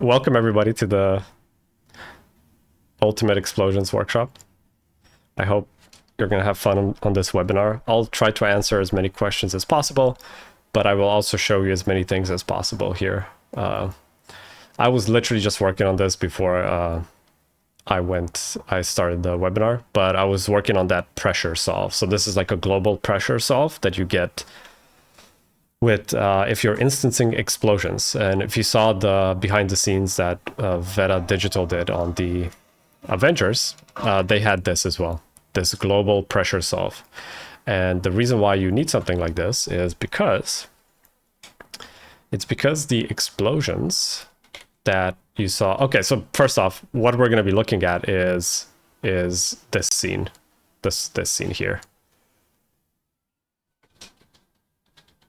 welcome everybody to the Ultimate Explosions workshop. I hope you're going to have fun on this webinar. I'll try to answer as many questions as possible, but I will also show you as many things as possible here. I was literally just working on this before I started the webinar, but I was working on that pressure solve. So this is like a global pressure solve that you get with if you're instancing explosions. And if you saw the behind the scenes that Veta Digital did on the Avengers, they had this as well, this global pressure solve. And the reason why you need something like this is because the explosions that you saw. Okay, so first off, what we're going to be looking at is this scene, this scene here.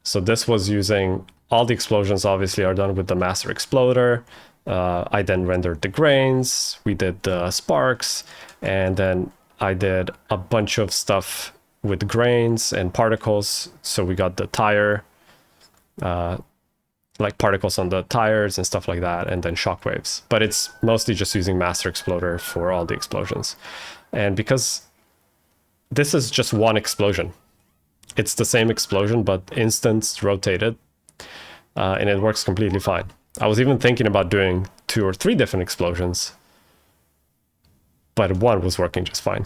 So this was using all the explosions obviously are done with the master exploder. I then rendered the grains, we did the sparks, and then I did a bunch of stuff with grains and particles. So we got the tire, like particles on the tires and stuff like that, and then shockwaves. But it's mostly just using master exploder for all the explosions. And because this is just one explosion, it's the same explosion, but instance rotated, and it works completely fine. I was even thinking about doing 2 or 3 different explosions, but one was working just fine.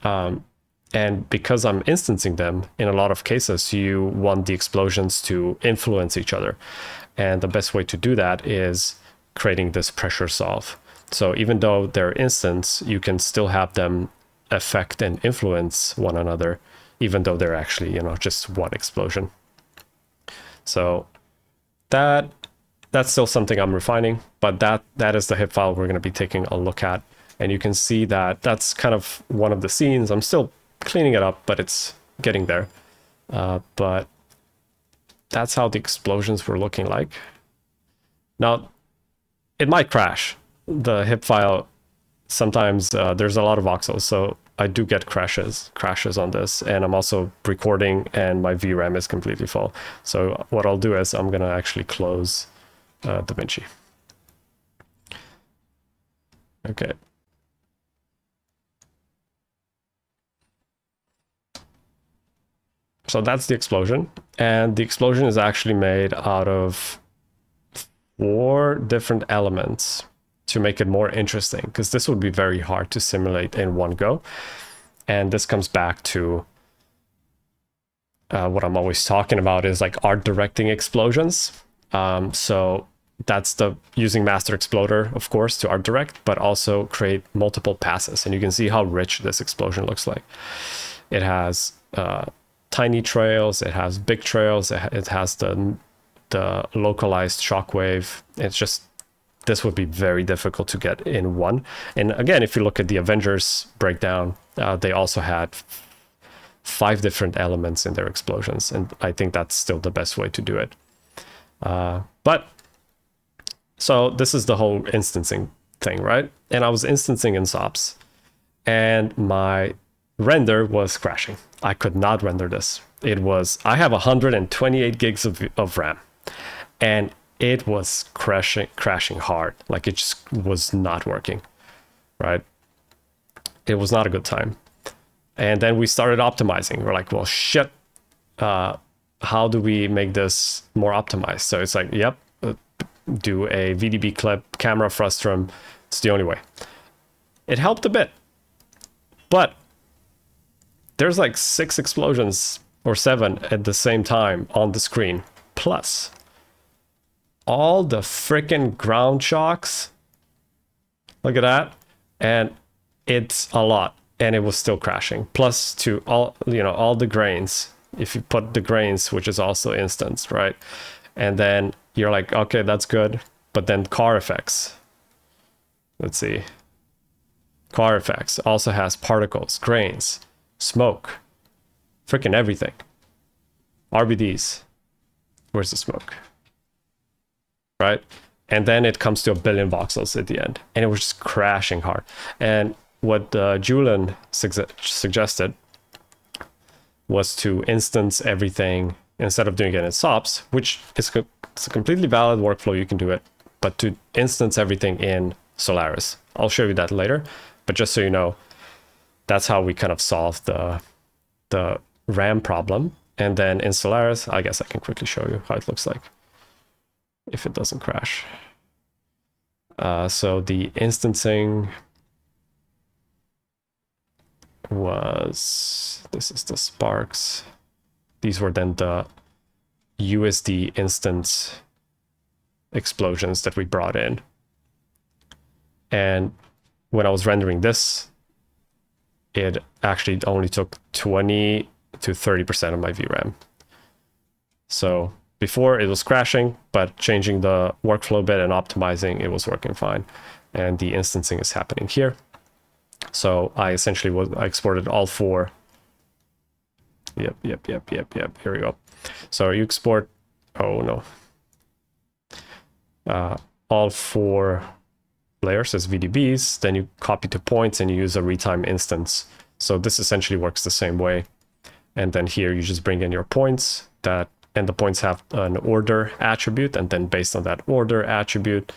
And because I'm instancing them, in a lot of cases, you want the explosions to influence each other. And the best way to do that is creating this pressure solve. So even though they're instants, you can still have them affect and influence one another, even though they're actually, just one explosion. So that's still something I'm refining, but that is the HIP file we're going to be taking a look at. And you can see that that's kind of one of the scenes. I'm still cleaning it up, but it's getting there. But that's how the explosions were looking like. Now, it might crash. The HIP file, sometimes there's a lot of voxels, so I do get crashes on this, and I'm also recording and my VRAM is completely full. So what I'll do is I'm gonna actually close DaVinci. Okay. So that's the explosion, and the explosion is actually made out of 4 different elements to make it more interesting, because this would be very hard to simulate in one go. And this comes back to what I'm always talking about is like art directing explosions. So that's using master exploder, of course, to art direct, but also create multiple passes. And you can see how rich this explosion looks like. It has tiny trails, it has big trails, it has the localized shockwave. It's just, this would be very difficult to get in one. And again, if you look at the Avengers breakdown, they also had 5 different elements in their explosions. And I think that's still the best way to do it. But so this is the whole instancing thing, right? And I was instancing in SOPs, and my render was crashing. I could not render this. I have 128 gigs of RAM, and it was crashing hard. Like it just was not working, right? It was not a good time. And then we started optimizing. We're like, well, shit, how do we make this more optimized? So it's like, yep, do a VDB clip, camera frustum. It's the only way. It helped a bit, but there's like 6 explosions or 7 at the same time on the screen, plus all the freaking ground shocks. Look at that. And it's a lot, and it was still crashing. Plus to all the grains. If you put the grains, which is also instanced, right? And then you're like, okay, that's good. But then car effects. Let's see. Car effects also has particles, grains, smoke, freaking everything. RBDs. Where's the smoke? Right? And then it comes to a billion voxels at the end, and it was just crashing hard. And what Julen suggested was to instance everything instead of doing it in SOPs, which is it's a completely valid workflow. You can do it. but to instance everything in Solaris. I'll show you that later, but just so you know, that's how we kind of solve the RAM problem. And then in Solaris, I guess I can quickly show you how it looks like if it doesn't crash. So the instancing was, this is the sparks. These were then the USD instance explosions that we brought in. And when I was rendering this, it actually only took 20 to 30% of my VRAM. So before it was crashing, but changing the workflow a bit and optimizing, it was working fine. And the instancing is happening here. So I essentially I exported all four. Yep. Here we go. So you export, oh no. All four layers as VDBs, then you copy to points and you use a retime instance. So this essentially works the same way. And then here you just bring in your points and the points have an order attribute. And then based on that order attribute,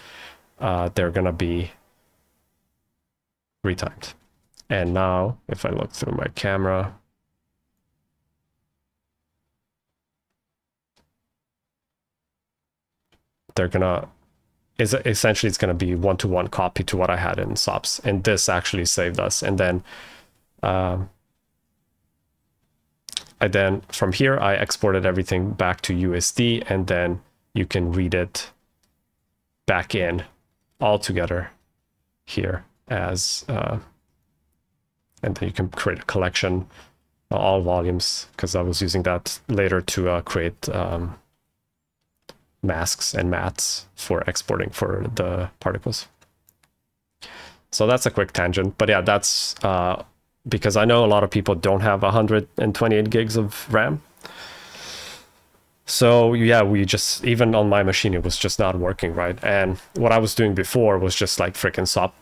they're gonna be retimed. And now if I look through my camera, they're gonna, essentially it's gonna be one-to-one copy to what I had in SOPs. And this actually saved us. And then from here, I exported everything back to USD, and then you can read it back in all together here as, and then you can create a collection, all volumes, because I was using that later to create masks and mats for exporting for the particles. So that's a quick tangent, but yeah, that's because I know a lot of people don't have 128 gigs of RAM. So yeah, we just, even on my machine, it was just not working, right? And what I was doing before was just like freaking SOP,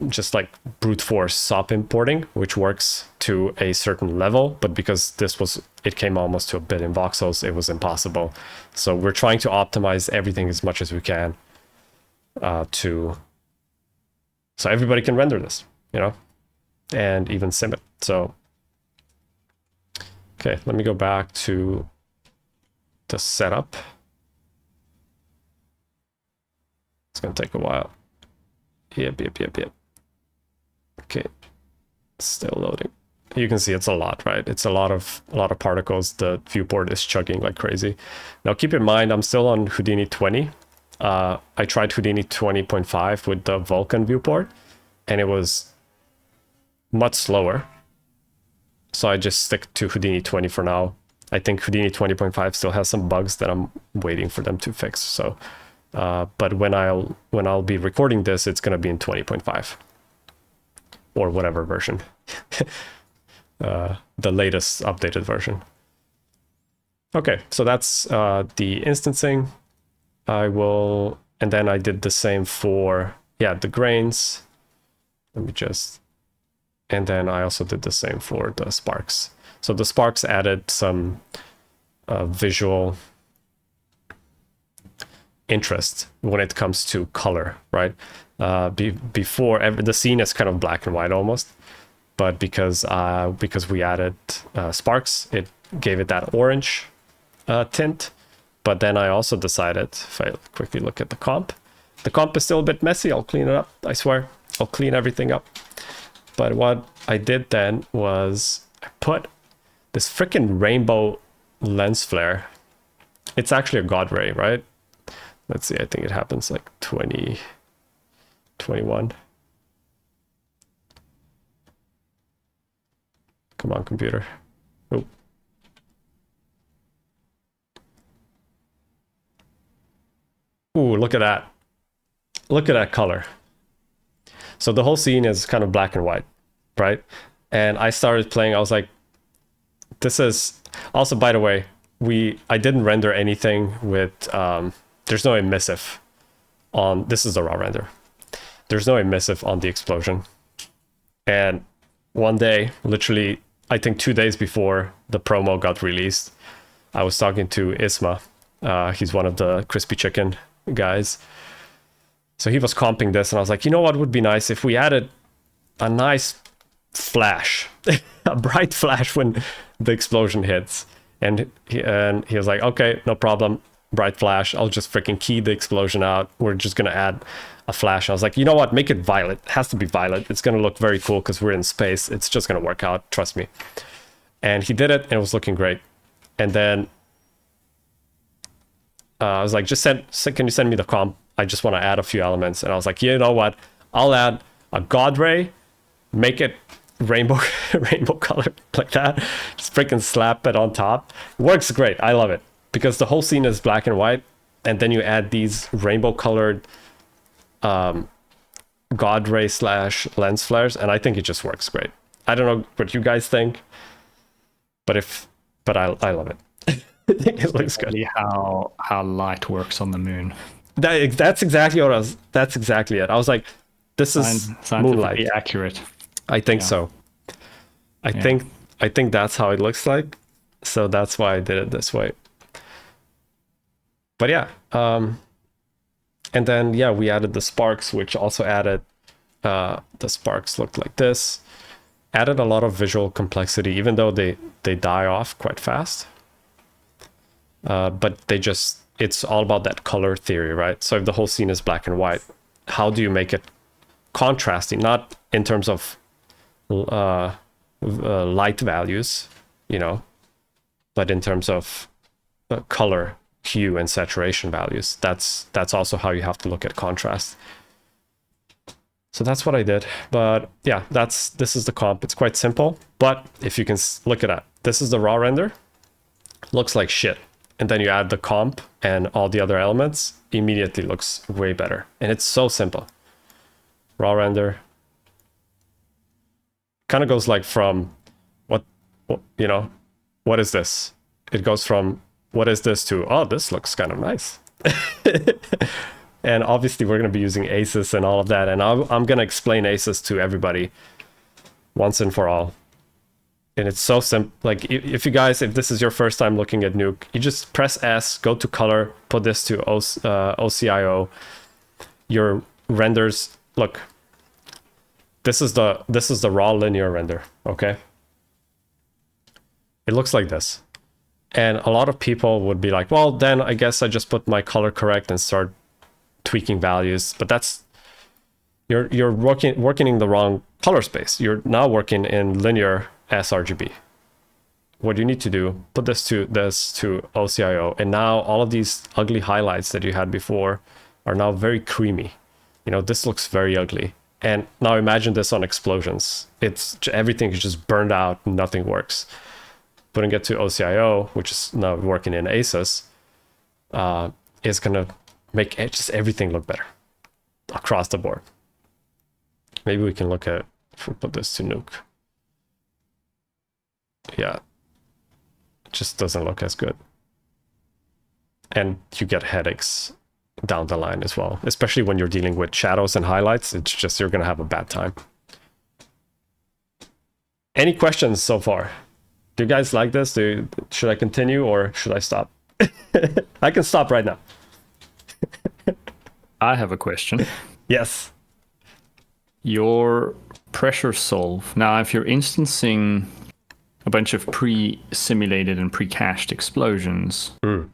just like brute force SOP importing, which works to a certain level, but because it came almost to a bit in voxels, it was impossible. So we're trying to optimize everything as much as we can so everybody can render this, you know, and even sim it. So, okay, let me go back to the setup. It's gonna take a while. Yep. Okay, still loading. You can see it's a lot, right? It's a lot of particles. The viewport is chugging like crazy. Now keep in mind, I'm still on Houdini 20. I tried Houdini 20.5 with the Vulkan viewport, and it was much slower. So I just stick to Houdini 20 for now. I think Houdini 20.5 still has some bugs that I'm waiting for them to fix. So, but when I'll be recording this, it's gonna be in 20.5 or whatever version, the latest updated version. Okay, so that's the instancing. And then I did the same for, the grains. Let me just, and then I also did the same for the sparks. So the sparks added some visual interest when it comes to color, right? Before, the scene is kind of black and white almost, but because we added sparks, it gave it that orange tint. But then I also decided, if I quickly look at the comp is still a bit messy. I'll clean it up, I swear. I'll clean everything up. But what I did then was I put this freaking rainbow lens flare. It's actually a God ray, right? Let's see, I think it happens like 21. Come on, computer. Oh. Ooh, look at that. Look at that color. So the whole scene is kind of black and white, right? And I started playing, I was like, this is also, by the way, I didn't render anything with, there's no emissive on, this is the raw render. There's no emissive on the explosion. And one day, literally, I think 2 days before the promo got released, I was talking to Isma. He's one of the crispy chicken guys. So he was comping this, and I was like, you know what would be nice if we added a nice flash, a bright flash when the explosion hits. And he was like, okay, no problem, bright flash. I'll just freaking key the explosion out. We're just gonna add a flash. I was like, you know what, make it violet. It has to be violet. It's gonna look very cool because we're in space. It's just gonna work out, trust me. And he did it, and it was looking great. And then I was like, can you send me the comp? I just want to add a few elements. And I was like, you know what, I'll add a god ray, make it rainbow color like that, just freaking slap it on top. It works great. I love it because the whole scene is black and white, and then you add these rainbow colored god ray / lens flares, and I think it just works great. I don't know what you guys think, but I love it. I think it looks good. How light works on the moon. That's exactly what that's exactly it. I was like, this is moonlight. Accurate. I think so. I think that's how it looks like. So that's why I did it this way. But yeah. And then, yeah, we added the sparks, which also added, the sparks looked like this. Added a lot of visual complexity, even though they die off quite fast. But it's all about that color theory, right? So if the whole scene is black and white, how do you make it contrasting? Not in terms of light values, you know, but in terms of color, hue, and saturation values. That's also how you have to look at contrast. So that's what I did. But yeah, this is the comp. It's quite simple, but if you can look at that, this is the raw render. Looks like shit. And then you add the comp and all the other elements, immediately looks way better. And it's so simple. Raw render. Kind of goes like from what is this? It goes from what is this to, oh, this looks kind of nice. And obviously we're going to be using ACES and all of that. And I'm going to explain ACES to everybody once and for all. And it's so simple. Like if this is your first time looking at Nuke, you just press S, go to color, put this to OCIO. Your renders, look, this is the raw linear render, okay? It looks like this. And a lot of people would be like, well, then I guess I just put my color correct and start tweaking values. But that's, you're working in the wrong color space. You're now working in linear sRGB. What you need to do, put this to OCIO, and now all of these ugly highlights that you had before are now very creamy. You know, this looks very ugly. And now imagine this on explosions. Everything is just burned out, nothing works. Putting it to OCIO, which is now working in ACES, is gonna make just everything look better across the board. Maybe we can look at, if we put this to Nuke. Yeah, it just doesn't look as good. And you get headaches down the line as well, especially when you're dealing with shadows and highlights. It's just, you're gonna have a bad time. Any questions so far? Do you guys like this? Should I continue or should I stop? I can stop right now. I have a question. Yes. Your pressure solve. Now, if you're instancing a bunch of pre-simulated and pre-cached explosions, so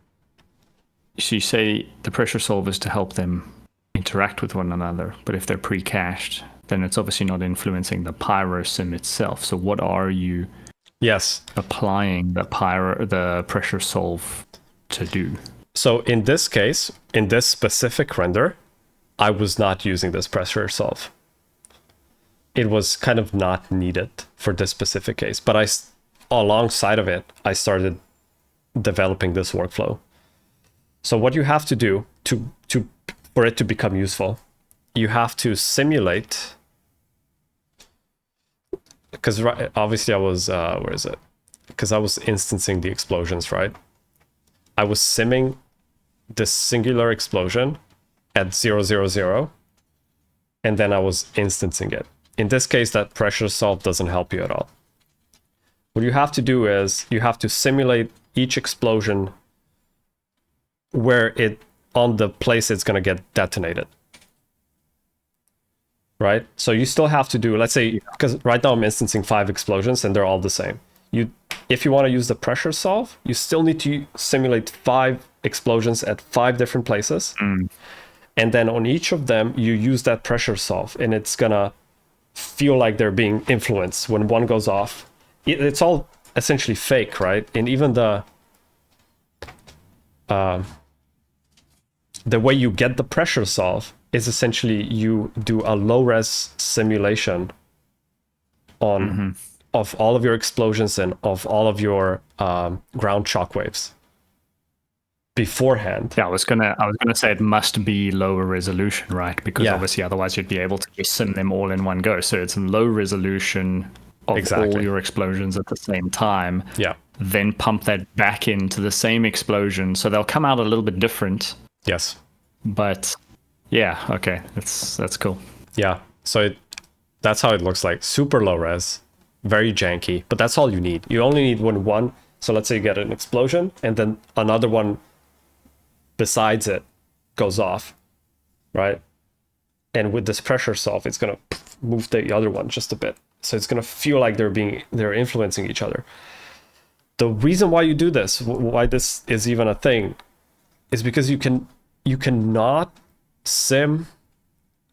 you say the pressure solve is to help them interact with one another, but if they're pre-cached, then it's obviously not influencing the pyro sim itself. So what are you applying the pressure solve to do? So in this case, in this specific render, I was not using this pressure solve. It was kind of not needed for this specific case, but alongside of it, I started developing this workflow. So what you have to do for it to become useful, you have to simulate, because obviously I was, where is it? Because I was instancing the explosions, right? I was simming this singular explosion at 000, and then I was instancing it. In this case, that pressure solve doesn't help you at all. What you have to do is you have to simulate each explosion where on the place it's going to get detonated. right? So you still have to do, let's say, because right now I'm instancing 5 explosions and they're all the same. If you want to use the pressure solve, you still need to simulate 5 explosions at 5 different places. And then on each of them, you use that pressure solve, and it's gonna feel like they're being influenced when one goes off. It's all essentially fake, right? And even the way you get the pressure solve is essentially you do a low res simulation on of all of your explosions and of all of your ground shockwaves beforehand. Yeah, I was gonna say it must be lower resolution, right? Because obviously otherwise you'd be able to just sim them all in one go. So it's low resolution of all your explosions at the same time. Yeah. Then pump that back into the same explosion. So they'll come out a little bit different. Yes. But yeah, okay. That's cool. Yeah. So that's how it looks like. Super low res, very janky, but that's all you need. You only need one. So let's say you get an explosion and then another one besides it goes off, right? And with this pressure solve, it's gonna move the other one just a bit. So it's gonna feel like they're influencing each other. The reason why you do this, why this is even a thing, is because you cannot sim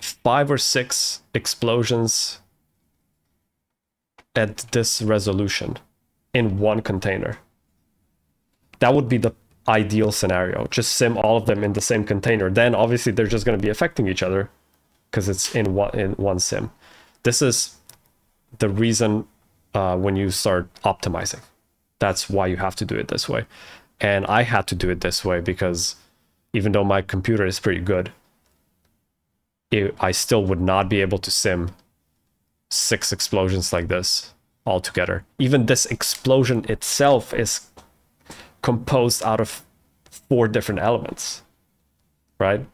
5 or 6 explosions at this resolution in one container. That would be the ideal scenario. Just sim all of them in the same container. Then obviously they're just going to be affecting each other because it's in one sim. This is the reason when you start optimizing. That's why you have to do it this way. And I had to do it this way because even though my computer is pretty good, I still would not be able to sim 6 explosions like this all together. Even this explosion itself is composed out of 4 different elements, right?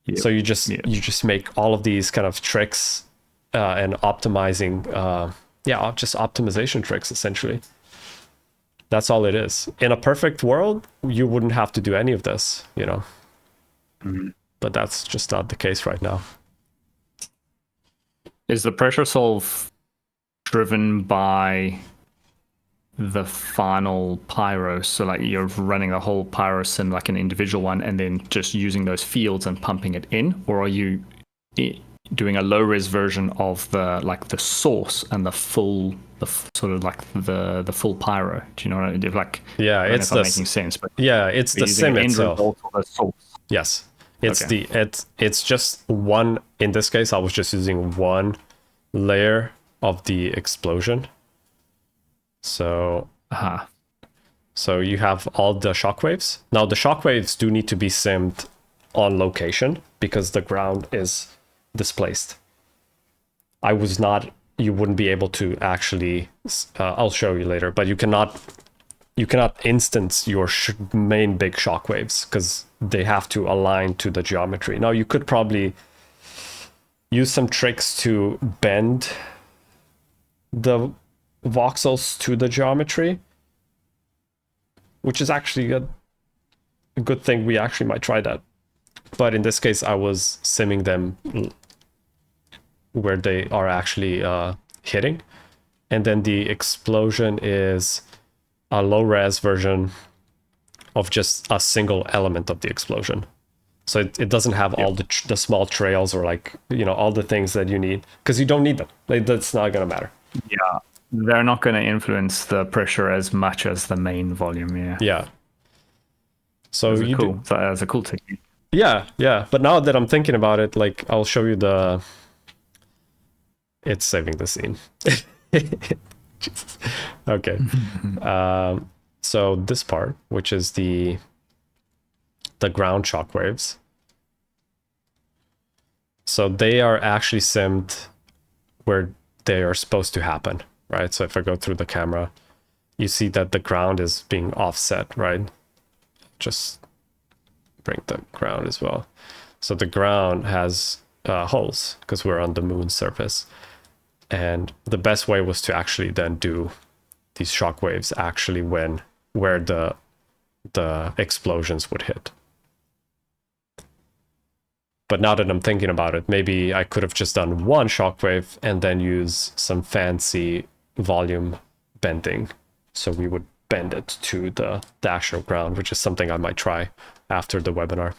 Yep. So you just make all of these kind of tricks and optimizing, just optimization tricks essentially. That's all it is. In a perfect world, you wouldn't have to do any of this, you know. But that's just not the case right now. Is the pressure solve driven by the final pyro? So like you're running a whole pyro sim like an individual one and then just using those fields and pumping it in? Or are you doing a low res version of the source and the full sort of like the full pyro? Do you know what I mean? Like, yeah, it's making sense, but it's the sim itself. Yes. It's okay. It's just one. In this case, I was just using one layer of the explosion. So so you have all the shockwaves. Now the shockwaves do need to be simmed on location because the ground is displaced. You wouldn't be able to actually, I'll show you later, but you cannot instance your main big shockwaves because they have to align to the geometry. Now you could probably use some tricks to bend the voxels to the geometry, which is actually a good thing. We actually might try that. But in this case, I was simming them where they are actually hitting. And then the explosion is a low res version of just a single element of the explosion. So it doesn't have all the small trails or like, you know, all the things that you need because you don't need them. That's not going to matter. Yeah. They're not going to influence the pressure as much as the main volume. Yeah. Yeah. So that's a cool technique. Yeah. But now that I'm thinking about it, like I'll show you it's saving the scene. Jesus. Okay. So this part, which is the ground shockwaves. So they are actually simmed where they are supposed to happen, right? So if I go through the camera, you see that the ground is being offset, right? Just bring the ground as well. So the ground has holes because we're on the moon's surface. And the best way was to actually then do these shockwaves actually where the explosions would hit. But now that I'm thinking about it, maybe I could have just done one shockwave and then use some fancy volume bending. So we would bend it to the actual ground, which is something I might try after the webinar.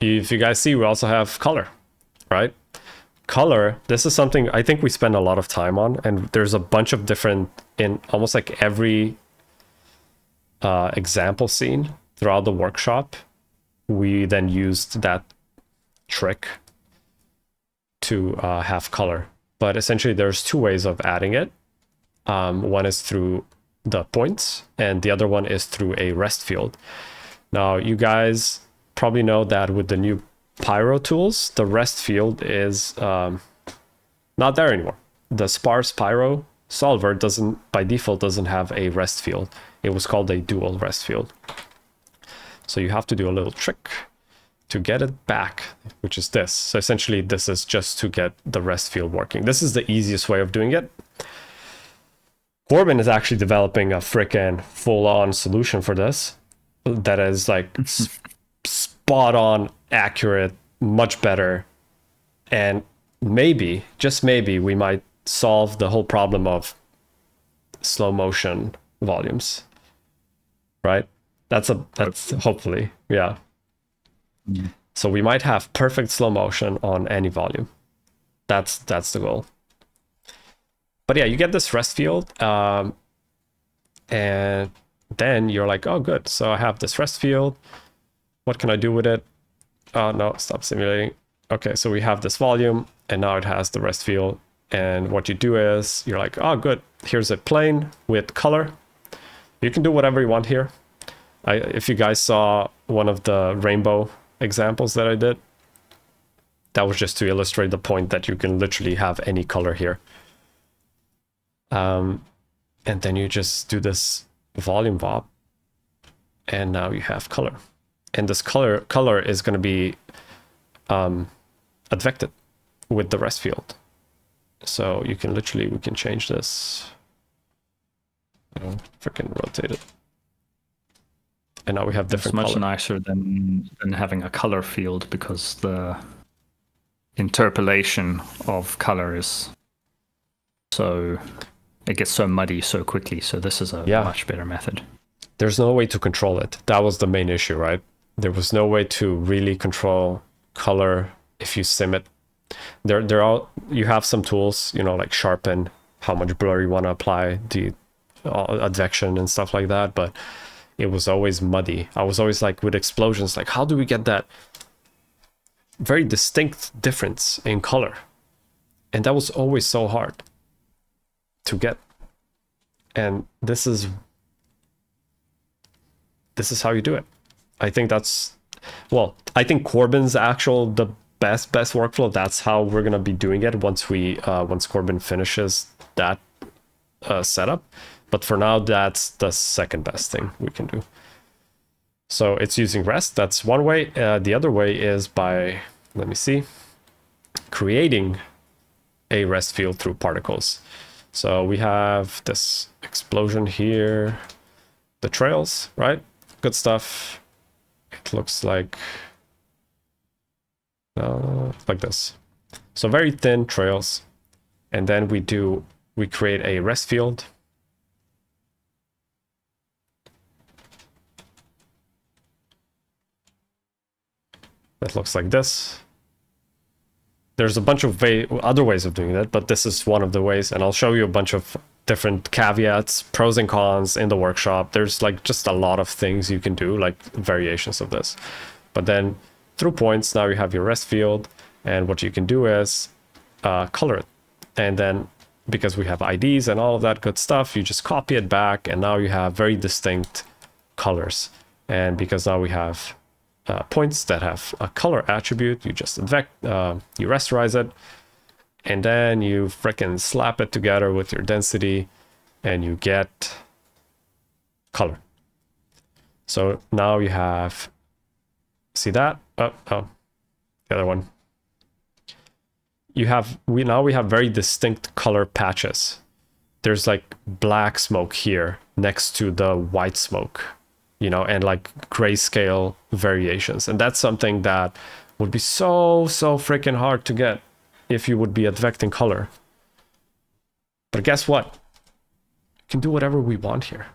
If you guys see, we also have color, right? Color, this is something I think we spend a lot of time on, and there's a bunch of different, in almost like every example scene throughout the workshop, we then used that trick to have color. But essentially there's two ways of adding it. One is through the points, and the other one is through a rest field. Now, you guys probably know that with the new pyro tools, the rest field is not there anymore. The sparse pyro solver by default doesn't have a rest field. It was called a dual rest field. So you have to do a little trick to get it back, which is this. So essentially this is just to get the rest field working. This is the easiest way of doing it. Corbin is actually developing a frickin' full-on solution for this that is like spot on, accurate, much better. And maybe, just maybe, we might solve the whole problem of slow motion volumes, right? That's hopefully, yeah. So we might have perfect slow motion on any volume. That's the goal. But yeah, you get this rest field, and then you're like, oh, good. So I have this rest field. What can I do with it? Oh, no, stop simulating. Okay, so we have this volume, and now it has the rest field. And what you do is you're like, oh, good. Here's a plane with color. You can do whatever you want here. If you guys saw one of the rainbow examples that I did, that was just to illustrate the point that you can literally have any color here. And then you just do this volume VOP, and now you have color. And this color is going to be advected with the rest field. So you can literally, we can change this. Freaking rotate it. And now we have different color. It's much nicer than having a color field, because the interpolation of color is so, it gets so muddy so quickly. So this is a much better method. There's no way to control it. That was the main issue, right? There was no way to really control color if you sim it. You have some tools, like sharpen, how much blur you want to apply, the advection and stuff like that, but it was always muddy. I was always like, with explosions, like, how do we get that very distinct difference in color? And that was always so hard to get. And this is how you do it. I think I think Corbin's the best workflow. That's how we're gonna be doing it once Corbin finishes that setup. But for now, that's the second best thing we can do. So it's using rest. That's one way. The other way is by, let me see, creating a rest field through particles. So we have this explosion here, the trails, right? Good stuff. It looks like this. So very thin trails. And then we create a rest field. That looks like this. There's a bunch of other ways of doing that, but this is one of the ways, and I'll show you a bunch of different caveats, pros and cons in the workshop. There's like just a lot of things you can do, like variations of this. But then through points, now you have your rest field, and what you can do is color it. And then because we have IDs and all of that good stuff, you just copy it back, and now you have very distinct colors. And because now we have points that have a color attribute, you just you rasterize it, and then you frickin' slap it together with your density, and you get color. So now you have, see that? Oh, the other one. We have very distinct color patches. There's like black smoke here next to the white smoke and like grayscale variations. And that's something that would be so freaking hard to get if you would be advecting color. But guess what? We can do whatever we want here.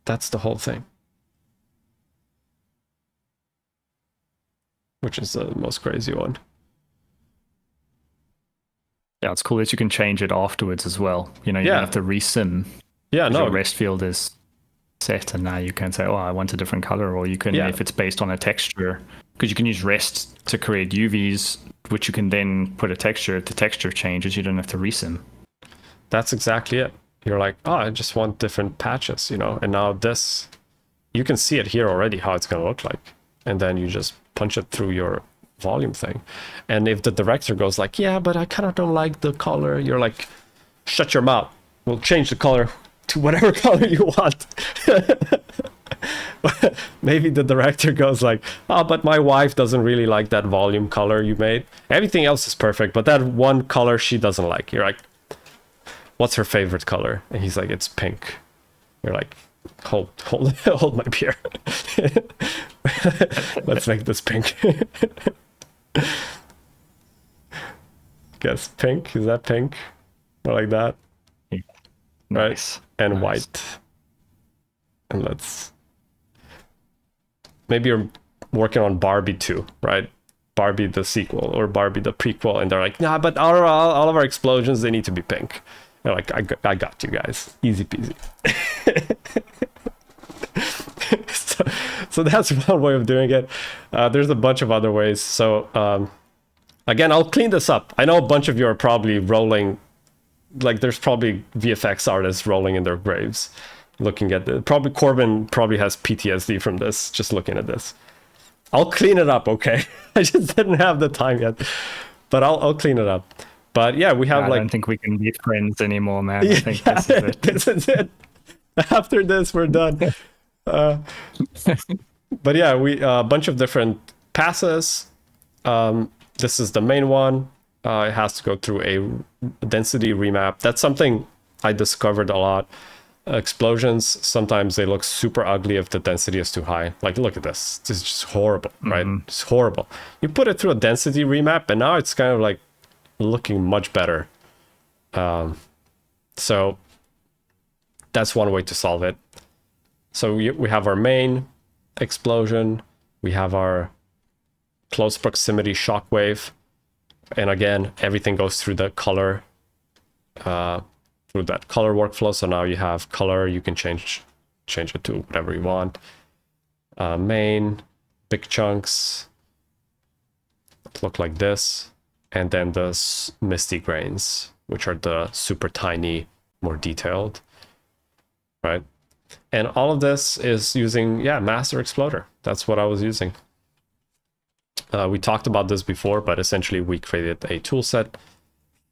That's the whole thing. Which is the most crazy one. Yeah, it's cool that you can change it afterwards as well. You don't have to resim. Yeah, no. Your rest field is set, and now you can say, oh, I want a different color, or you can, if it's based on a texture, because you can use rest to create UVs, which you can then put a texture. If the texture changes, you don't have to resim. That's exactly it. You're like, oh, I just want different patches, and now this, you can see it here already, how it's going to look like. And then you just punch it through your volume thing. And if the director goes like, yeah, but I kind of don't like the color, you're like, shut your mouth. We'll change the color to whatever color you want. Maybe the director goes like, oh, but my wife doesn't really like that volume color you made. Everything else is perfect, but that one color she doesn't like. You're like, what's her favorite color? And he's like, it's pink. You're like, hold my beer. Let's make this pink. Guess pink? Is that pink? Or like that? Yeah. Nice. Right? And white. And let's... Maybe you're working on Barbie 2, right? Barbie the sequel or Barbie the prequel, and they're like, nah, but all of our explosions, they need to be pink. They're like, I got you guys. Easy peasy. So that's one way of doing it. There's a bunch of other ways. So again, I'll clean this up. I know a bunch of you are probably rolling, like there's probably VFX artists rolling in their graves looking at it. Probably Corbin probably has PTSD from this, just looking at this. I'll clean it up, okay? I just didn't have the time yet, but I'll clean it up. But yeah, we have I don't think we can be friends anymore, man. I think this is it. This is it. After this, we're done. But yeah, we a bunch of different passes. This is the main one. It has to go through a density remap. That's something I discovered a lot. Explosions, sometimes they look super ugly if the density is too high. Like, look at this. This is just horrible, right? It's horrible. You put it through a density remap, and now it's kind of like looking much better. So that's one way to solve it. So we have our main explosion. We have our close proximity shockwave. And again, everything goes through the color, through that color workflow. So now you have color, you can change it to whatever you want. Main, big chunks look like this. And then the misty grains, which are the super tiny, more detailed, right? And all of this is using, Master Exploder. That's what I was using. We talked about this before, but essentially we created a tool set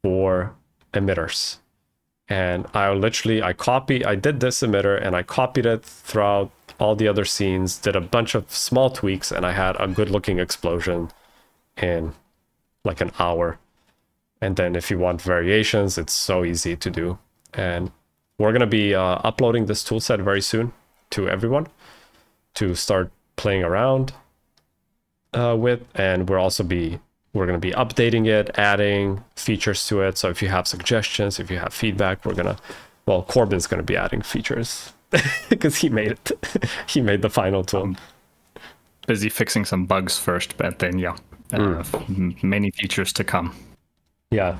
for emitters. And I did this emitter and I copied it throughout all the other scenes, did a bunch of small tweaks, and I had a good looking explosion in like an hour. And then if you want variations, it's so easy to do. And we're going to be uploading this toolset very soon to everyone to start playing around with. And we're going to be updating it, adding features to it. So if you have suggestions, if you have feedback, Corbin's going to be adding features because he made it. He made the final tool. Busy fixing some bugs first, but then many features to come. Yeah.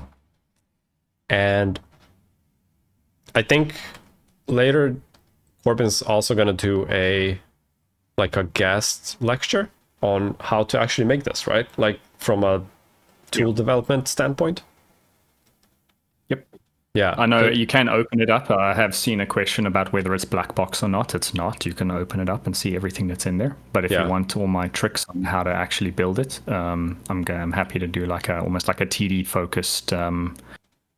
And I think later Corbin's also going to do a guest lecture on how to actually make this, right? Like from a tool development standpoint. Yep. Yeah. I know you can open it up. I have seen a question about whether it's black box or not. It's not. You can open it up and see everything that's in there. But if you want all my tricks on how to actually build it, I'm happy to do almost like a TD focused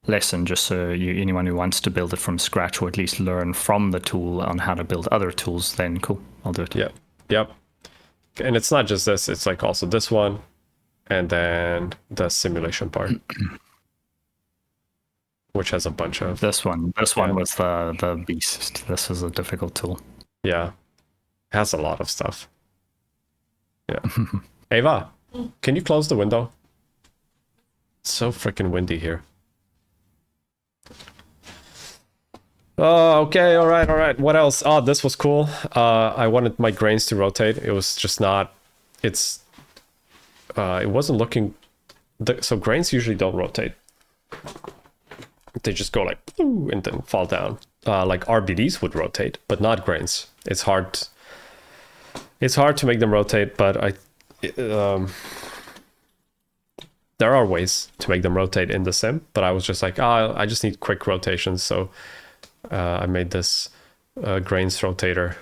lesson, just so anyone who wants to build it from scratch or at least learn from the tool on how to build other tools, then cool, I'll do it. Yep. And it's not just this, it's like also this one and then the simulation part, which has a bunch of... This one was the beast. This is a difficult tool. Yeah. has a lot of stuff. Yeah. Ava, can you close the window? It's so freaking windy here. Oh, okay, all right. What else? Oh, this was cool. I wanted my grains to rotate. It was just not. It wasn't looking. So grains usually don't rotate. They just go like and then fall down. Like RBDs would rotate, but not grains. It's hard. It's hard to make them rotate, but there are ways to make them rotate in the sim. But I was just like, I just need quick rotations, so I made this grains rotator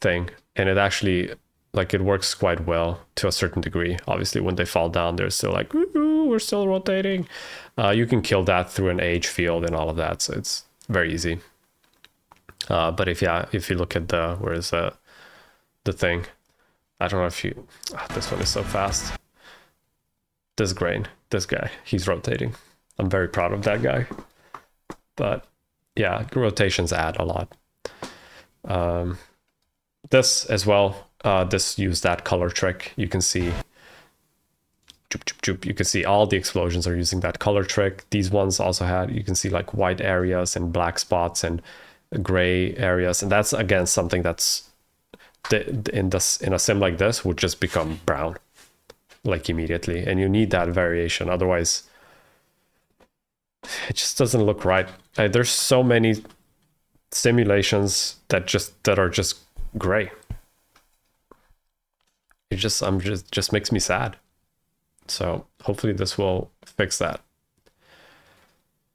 thing, and it actually it works quite well to a certain degree. Obviously, when they fall down, they're still like, ooh, we're still rotating. You can kill that through an age field and all of that, so it's very easy. But if you look at where is the thing? I don't know if you. This one is so fast. This guy, he's rotating. I'm very proud of that guy. But yeah, rotations add a lot. This as well. This used that color trick. You can see. You can see all the explosions are using that color trick. These ones also had. You can see like white areas and black spots and gray areas, and that's again something that's in a sim like this would just become brown like immediately, and you need that variation, otherwise it just doesn't look right. There's so many simulations that are just gray. It just makes me sad. So hopefully this will fix that.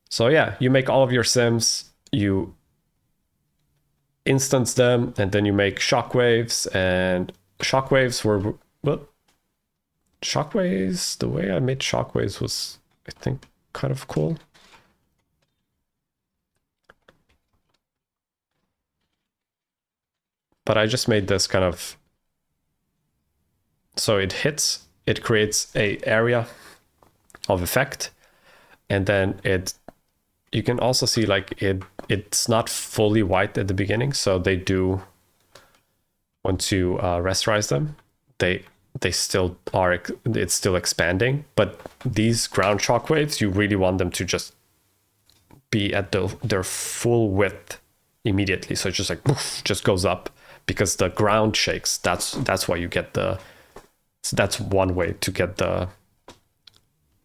So yeah, you make all of your sims, you instance them, and then you make shockwaves, and shockwaves were, well, shockwaves, the way I made shockwaves was, I think, kind of cool. But I just made this kind of, so it creates a area of effect, and then you can also see like it's not fully white at the beginning, so they do, once you rasterize them, they still are, it's still expanding, but these ground shockwaves, you really want them to just be at their full width immediately, so it's just like poof, just goes up, because the ground shakes. That's why you get so that's one way to get the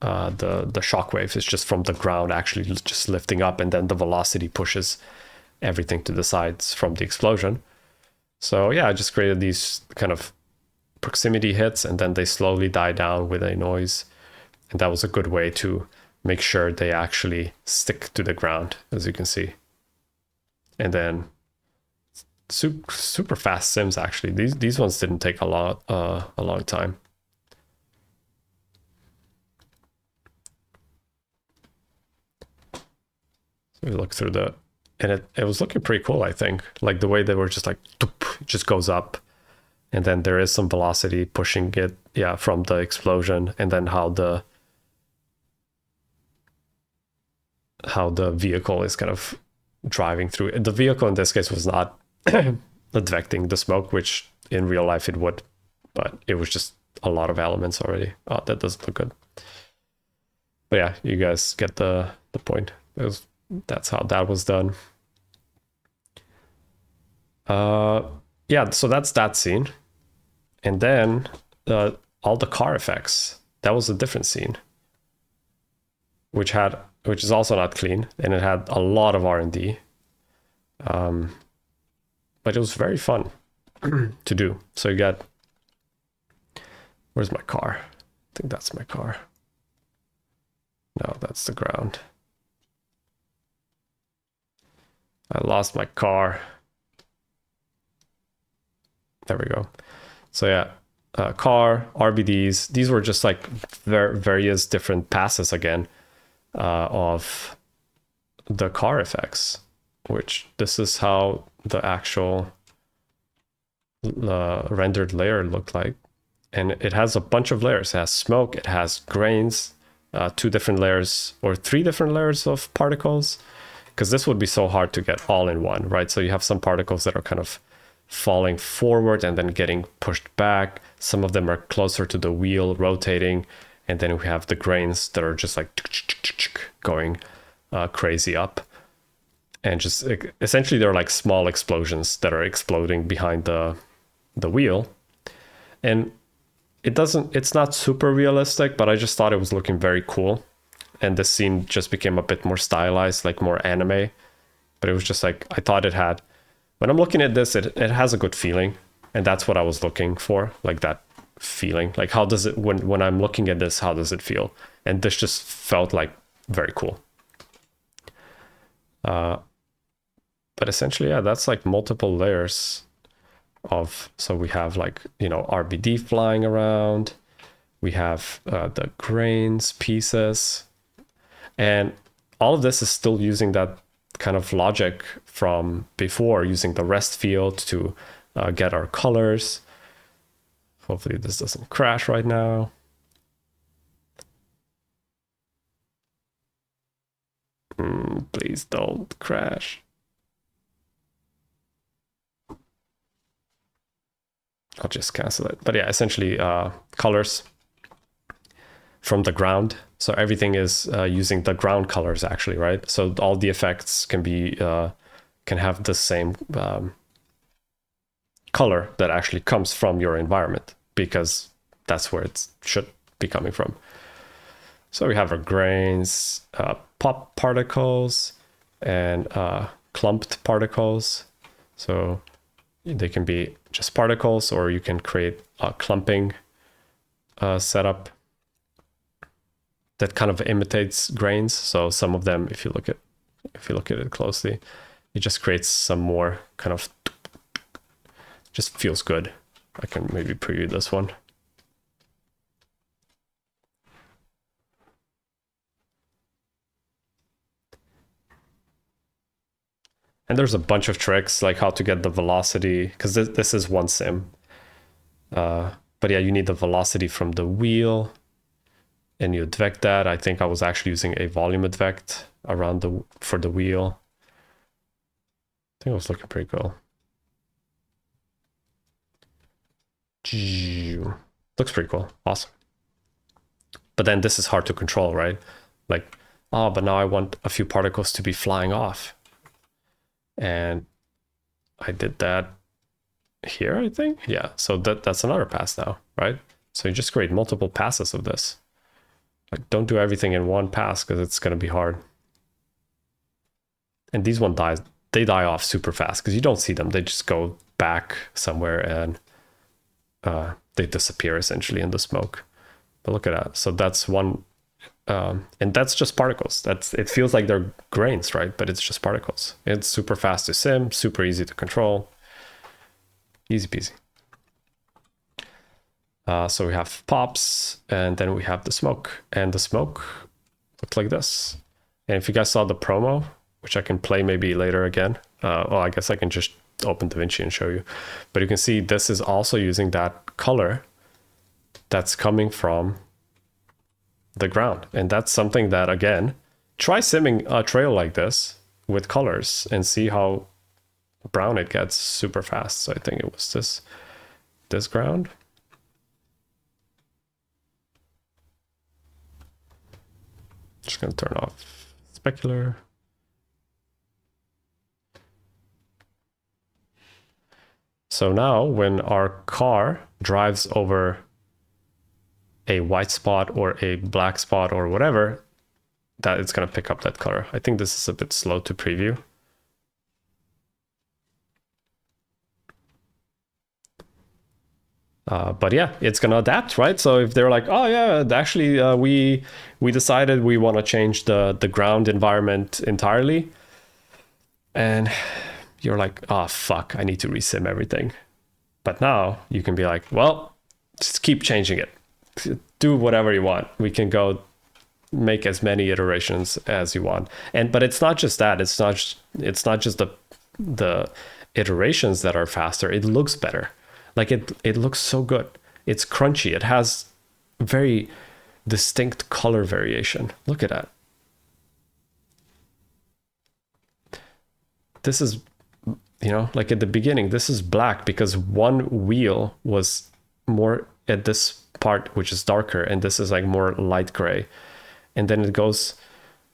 shockwaves. It's just from the ground actually just lifting up, and then the velocity pushes everything to the sides from the explosion. So yeah, I just created these kind of proximity hits, and then they slowly die down with a noise, and that was a good way to make sure they actually stick to the ground, as you can see. And then super fast sims, actually. These ones didn't take a long time. So we look through and it was looking pretty cool, I think. Like the way they were just like, it just goes up, and then there is some velocity pushing it, yeah, from the explosion, and then how the vehicle is kind of driving through. The vehicle in this case was not deflecting the smoke, which in real life it would, but it was just a lot of elements already. Oh, that doesn't look good. But yeah, you guys get the point. That's how that was done. Yeah, so that's that scene. And then all the car effects, that was a different scene, which is also not clean, and it had a lot of R&D. But it was very fun to do. So you got, where's my car? I think that's my car. No, that's the ground. I lost my car. There we go. So yeah, car, RBDs. These were just like various different passes again of the car effects, which this is how the actual rendered layer looked like. And it has a bunch of layers. It has smoke, it has grains, 2 different layers or 3 different layers of particles, because this would be so hard to get all in one, right? So you have some particles that are kind of falling forward and then getting pushed back. Some of them are closer to the wheel rotating. And then we have the grains that are just like going crazy up. And just essentially they're like small explosions that are exploding behind the wheel. And it's not super realistic, but I just thought it was looking very cool. And this scene just became a bit more stylized, like more anime. But it was just like, I thought it had, when I'm looking at this, it has a good feeling. And that's what I was looking for, like that feeling. Like how does it, when I'm looking at this, how does it feel? And this just felt like very cool. But essentially, yeah, that's like multiple layers of, so we have like, you know, RBD flying around. We have the grains pieces. And all of this is still using that kind of logic from before, using the rest field to get our colors. Hopefully this doesn't crash right now. Please don't crash. I'll just cancel it. But yeah, essentially colors from the ground. So everything is using the ground colors actually, right? So all the effects can be can have the same color that actually comes from your environment, because that's where it should be coming from. So we have our grains, pop particles, and clumped particles. So they can be just particles, or you can create a clumping setup that kind of imitates grains. So some of them, if you look at it closely, it just creates some more kind of, just feels good. I can maybe preview this one. And there's a bunch of tricks, like how to get the velocity, because this is one sim. But yeah, you need the velocity from the wheel, and you advect that. I think I was actually using a volume advect around for the wheel. I think it was looking pretty cool. Looks pretty cool. Awesome. But then this is hard to control, right? Like, oh, but now I want a few particles to be flying off. And I did that here, I think. Yeah, so that's another pass now, right? So you just create multiple passes of this. Like, don't do everything in one pass, because it's going to be hard. And these they die off super fast, because you don't see them. They just go back somewhere and they disappear essentially in the smoke. But look at that. So that's one. And that's just particles. It feels like they're grains, right? But it's just particles. It's super fast to sim, super easy to control. Easy peasy. So we have pops, and then we have the smoke. And the smoke looked like this. And if you guys saw the promo, which I can play maybe later again, well, I guess I can just open DaVinci and show you. But you can see this is also using that color that's coming from the ground. And that's something that, again, try simming a trail like this with colors and see how brown it gets super fast. So I think it was this ground. Just gonna turn off specular. So now when our car drives over a white spot or a black spot or whatever, that it's going to pick up that color. I think this is a bit slow to preview. But yeah, it's going to adapt, right? So if they're like, oh yeah, actually we decided we want to change the ground environment entirely, and you're like, oh fuck, I need to resim everything. But now you can be like, well, just keep changing it. Do whatever you want. We can go make as many iterations as you want. But it's not just that. It's not just the iterations that are faster. It looks better. Like it looks so good. It's crunchy. It has very distinct color variation. Look at that. you know, like at the beginning, this is black because one wheel was more at this part, which is darker, and this is like more light gray. And then it goes,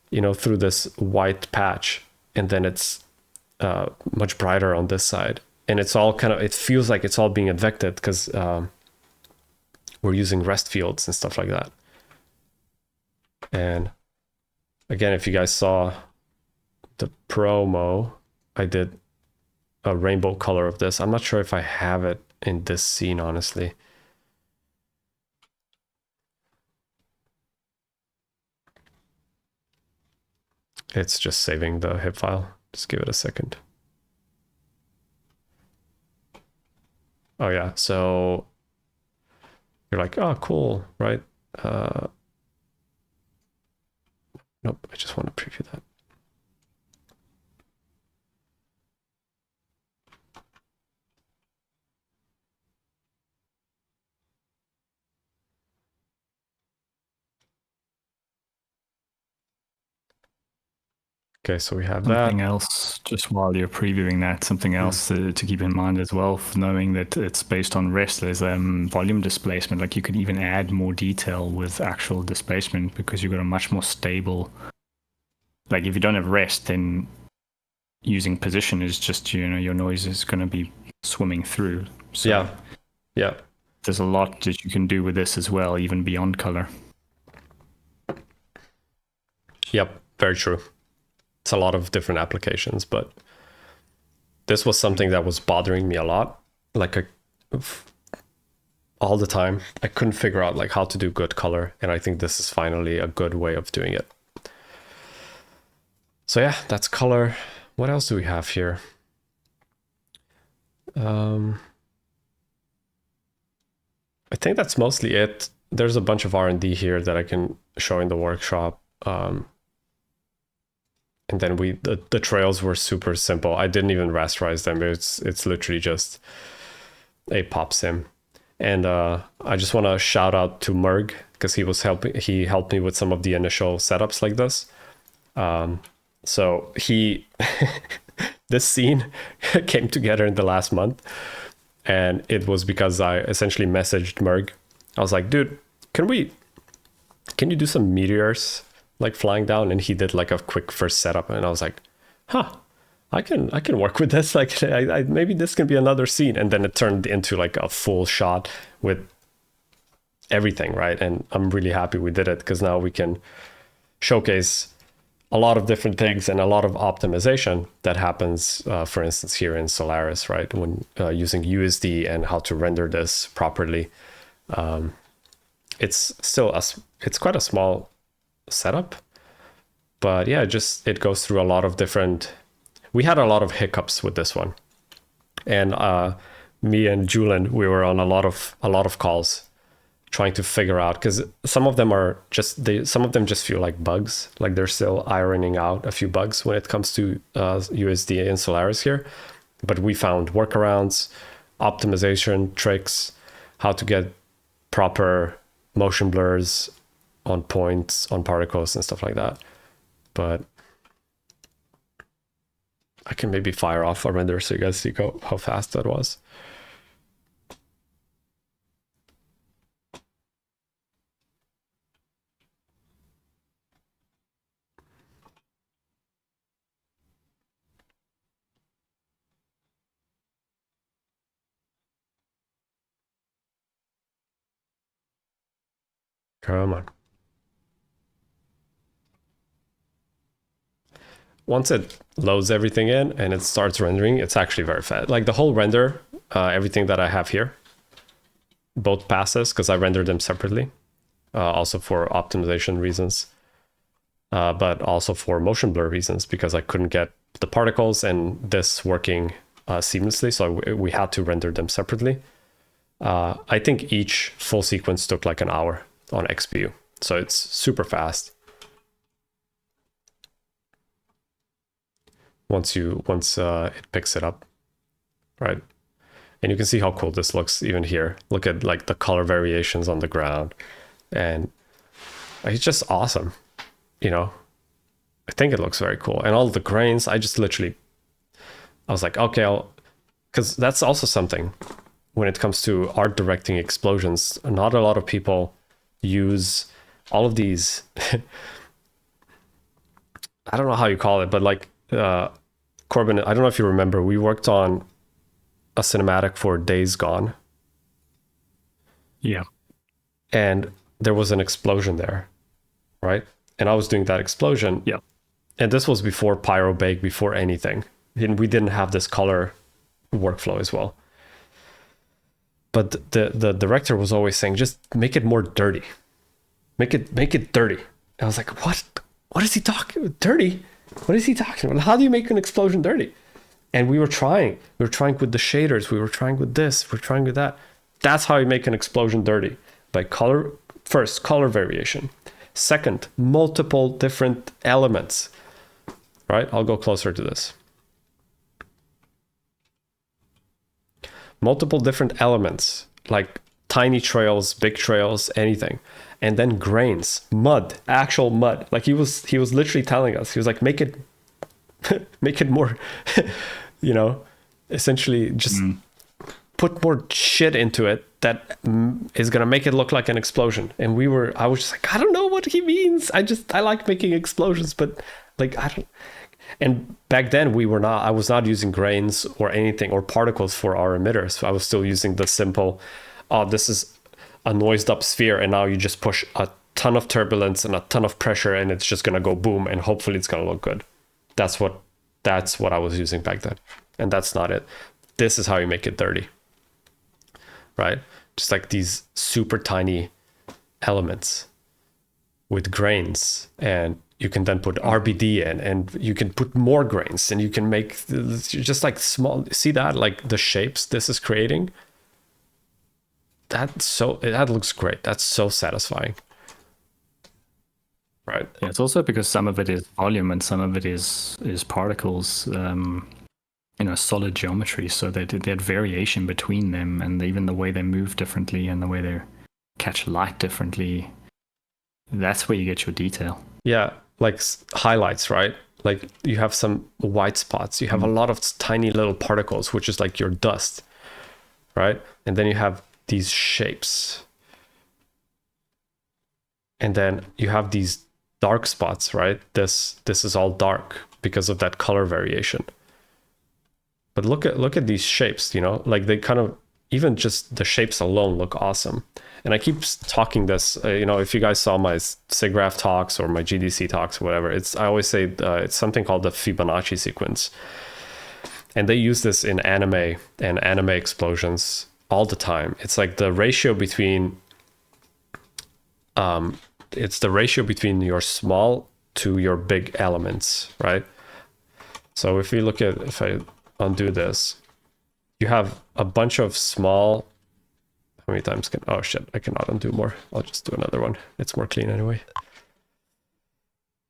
you know, through this white patch, and then it's much brighter on this side. And it's all kind of, it feels like it's all being advected because we're using rest fields and stuff like that. And again, if you guys saw the promo, I did a rainbow color of this. I'm not sure if I have it in this scene, honestly. It's just saving the hip file. Just give it a second. Oh yeah, so you're like, oh, cool, right? Nope, I just want to preview that. Okay, so we have that. Something else, just while you're previewing that, something else to keep in mind as well, knowing that it's based on rest, there's volume displacement. Like you could even add more detail with actual displacement because you've got a much more stable, like if you don't have rest, then using position is just, you know, your noise is going to be swimming through. So yeah. There's a lot that you can do with this as well, even beyond color. Yep, very true. It's a lot of different applications, but this was something that was bothering me a lot. Like all the time, I couldn't figure out like how to do good color. And I think this is finally a good way of doing it. So yeah, that's color. What else do we have here? I think that's mostly it. There's a bunch of R&D here that I can show in the workshop. And then the trails were super simple. I didn't even rasterize them. It's literally just a pop sim. And I just want to shout out to Merg because he helped me with some of the initial setups like this. So this scene came together in the last month, and it was because I essentially messaged Merg. I was like, dude, can you do some meteors like flying down? And he did like a quick first setup, and I was like, I can work with this. Like I maybe this can be another scene. And then it turned into like a full shot with everything, right? And I'm really happy we did it because now we can showcase a lot of different things and a lot of optimization that happens, for instance, here in Solaris, right? When using USD and how to render this properly. It's still it's quite a small setup, but yeah, it goes through a lot of different. We had a lot of hiccups with this one, and me and Julen, we were on a lot of calls trying to figure out, because some of them just feel like bugs, like they're still ironing out a few bugs when it comes to USD and Solaris here. But we found workarounds, optimization tricks, how to get proper motion blurs on points, on particles and stuff like that. But I can maybe fire off a render so you guys see how fast that was. Come on. Once it loads everything in and it starts rendering, it's actually very fast. Like the whole render, everything that I have here, both passes, because I rendered them separately, also for optimization reasons, but also for motion blur reasons, because I couldn't get the particles and this working seamlessly, so we had to render them separately. I think each full sequence took like an hour on XPU, so it's super fast. Once it picks it up, right? And you can see how cool this looks even here. Look at like the color variations on the ground, and it's just awesome, you know. I think it looks very cool, and all the grains, I just literally I was like, okay, because that's also something when it comes to art directing explosions. Not a lot of people use all of these. I don't know how you call it, but like Corbin, I don't know if you remember, we worked on a cinematic for Days Gone. Yeah. And there was an explosion there, right? And I was doing that explosion. Yeah. And this was before pyro bake, before anything. And we didn't have this color workflow as well. But the director was always saying, just make it more dirty. Make it dirty. And I was like, what? What is he talking about? Dirty? What is he talking about? How do you make an explosion dirty? And we were trying. We were trying with the shaders. We were trying with this. We were trying with that. That's how you make an explosion dirty. By color. First, color variation. Second, multiple different elements. Right? I'll go closer to this. Multiple different elements, like tiny trails, big trails, anything. And then grains, mud, actual mud. Like he was literally telling us, he was like, make it more, essentially just put more shit into it that is gonna make it look like an explosion. And I was just like, I don't know what he means. I like making explosions, but like, I don't. And back then I was not using grains or anything or particles for our emitters. So I was still using the simple, this is a noised up sphere. And now you just push a ton of turbulence and a ton of pressure and it's just going to go boom. And hopefully it's going to look good. That's what I was using back then. And that's not it. This is how you make it dirty, right? Just like these super tiny elements with grains, and you can then put RBD in, and you can put more grains, and you can make just like small, see that, like the shapes this is creating. That looks great. That's so satisfying. Right. Yeah, it's also because some of it is volume and some of it is particles, solid geometry. So they had variation between them, and even the way they move differently and the way they catch light differently. That's where you get your detail. Yeah, like highlights, right? Like you have some white spots. You have a lot of tiny little particles, which is like your dust, right? And then you have these shapes. And then you have these dark spots, right? This is all dark because of that color variation. But look at these shapes, like they kind of, even just the shapes alone look awesome. And I keep talking this, if you guys saw my SIGGRAPH talks or my GDC talks or whatever, I always say it's something called the Fibonacci sequence. And they use this in anime and anime explosions all the time. It's like the ratio between, your small to your big elements, right? So if I undo this, you have a bunch of small. How many times oh shit, I cannot undo more. I'll just do another one. It's more clean anyway.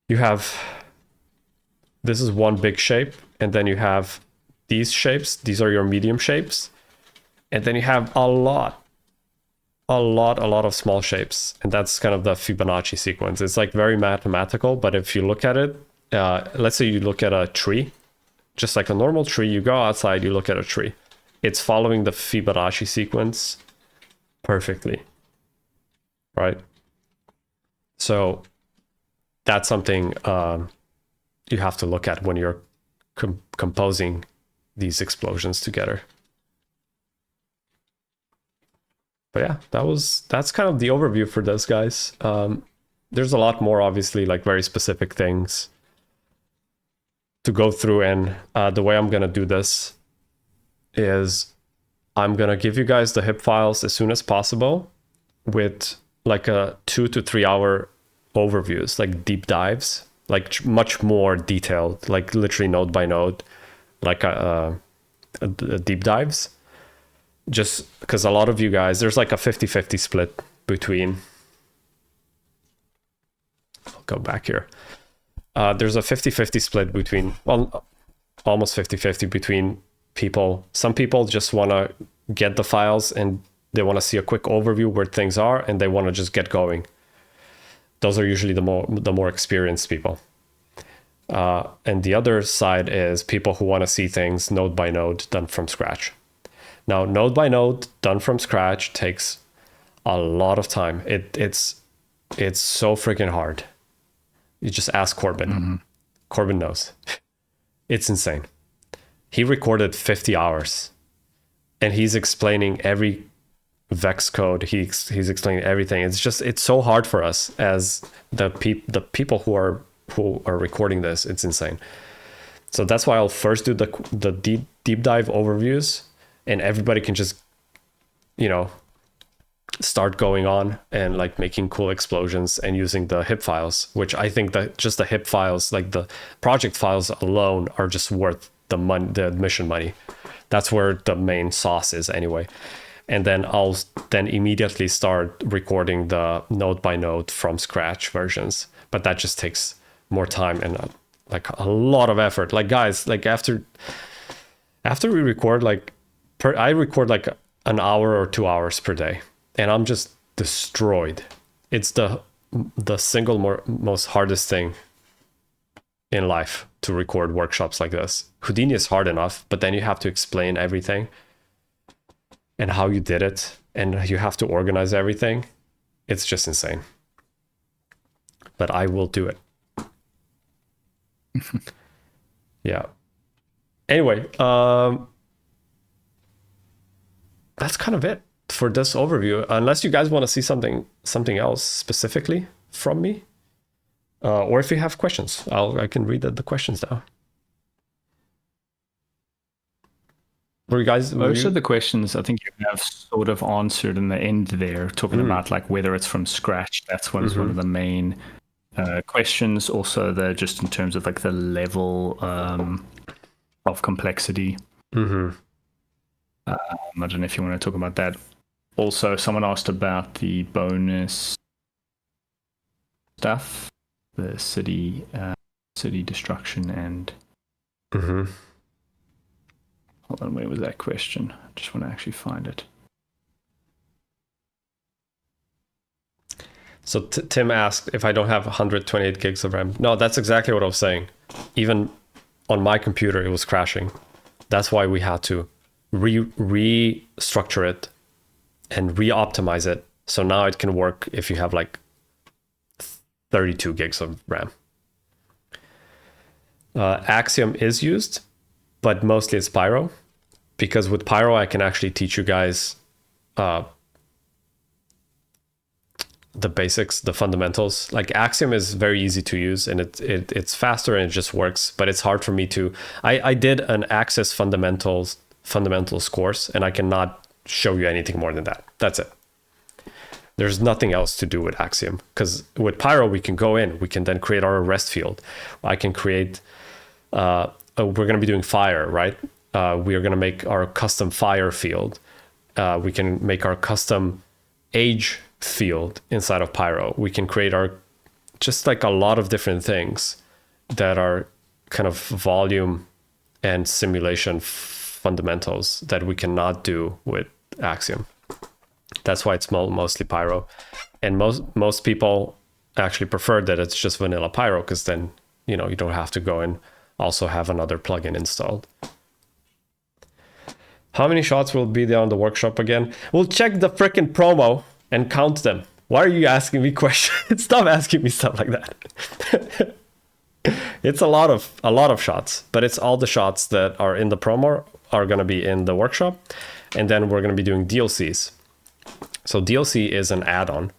You have, this is one big shape, and then you have these shapes. These are your medium shapes. And then you have a lot of small shapes. And that's kind of the Fibonacci sequence. It's like very mathematical, but if you look at it, let's say you look at a tree, just like a normal tree, you go outside, you look at a tree. It's following the Fibonacci sequence perfectly, right? So that's something you have to look at when you're composing these explosions together. But yeah, that's kind of the overview for this, guys. There's a lot more, obviously, like very specific things to go through, and the way I'm gonna do this is I'm gonna give you guys the HIP files as soon as possible with like a 2 to 3 hour overviews, like deep dives, like much more detailed, like literally node by node, like a deep dives. Just because a lot of you guys, there's like a 50-50 split between, I'll go back here. There's a 50-50 split between, well, almost 50-50 between people. Some people just want to get the files and they want to see a quick overview where things are, and they want to just get going. Those are usually the more experienced people. And the other side is people who want to see things node by node done from scratch. Now, node by node done from scratch takes a lot of time. It's so freaking hard. You just ask Corbin. Mm-hmm. Corbin knows. It's insane. He recorded 50 hours and he's explaining every Vex code. He's explaining everything. It's so hard for us as the people who are recording this. It's insane. So that's why I'll first do the deep dive overviews, and everybody can just, start going on and like making cool explosions and using the hip files, which I think that just the hip files, like the project files alone, are just worth the money, the admission money. That's where the main sauce is anyway. And then I'll immediately start recording the node by node from scratch versions. But that just takes more time and like a lot of effort. Like guys, like after we record, I record like an hour or 2 hours per day, and I'm just destroyed. It's the single most hardest thing in life to record workshops like this. Houdini is hard enough, but then you have to explain everything and how you did it, and you have to organize everything. It's just insane. But I will do it. Yeah. Anyway, that's kind of it for this overview. Unless you guys want to see something else specifically from me, or if you have questions, I can read the questions now. Most of the questions I think you have sort of answered in the end there, talking about like whether it's from scratch. That's one of the main questions. Also, just in terms of like the level of complexity. I don't know if you want to talk about that. Also, someone asked about the bonus stuff, the city destruction and. Hold on, where was that question? I just want to actually find it. So Tim asked if I don't have 128 gigs of RAM. No, that's exactly what I was saying. Even on my computer, it was crashing. That's why we had to restructure it and re-optimize it. So now it can work if you have like 32 gigs of RAM. Axiom is used, but mostly it's Pyro, because with Pyro I can actually teach you guys the basics, the fundamentals. Like Axiom is very easy to use, and it's faster and it just works. But it's hard for me to. I did an Access fundamentals course, and I cannot show you anything more than that. That's it. There's nothing else to do with Axiom, because with Pyro we can go in, we can then create our arrest field. I can create. We're going to be doing fire, right? We are going to make our custom fire field. We can make our custom age field inside of Pyro. We can create just like a lot of different things that are kind of volume and simulation fundamentals that we cannot do with Axiom. That's why it's mostly Pyro. And most people actually prefer that it's just vanilla Pyro, because then, you don't have to go and also have another plugin installed. How many shots will be there on the workshop again? We'll check the frickin' promo and count them. Why are you asking me questions? Stop asking me stuff like that. It's a lot of shots, but it's all the shots that are in the promo are going to be in the workshop, and then we're going to be doing DLCs. So DLC is an add-on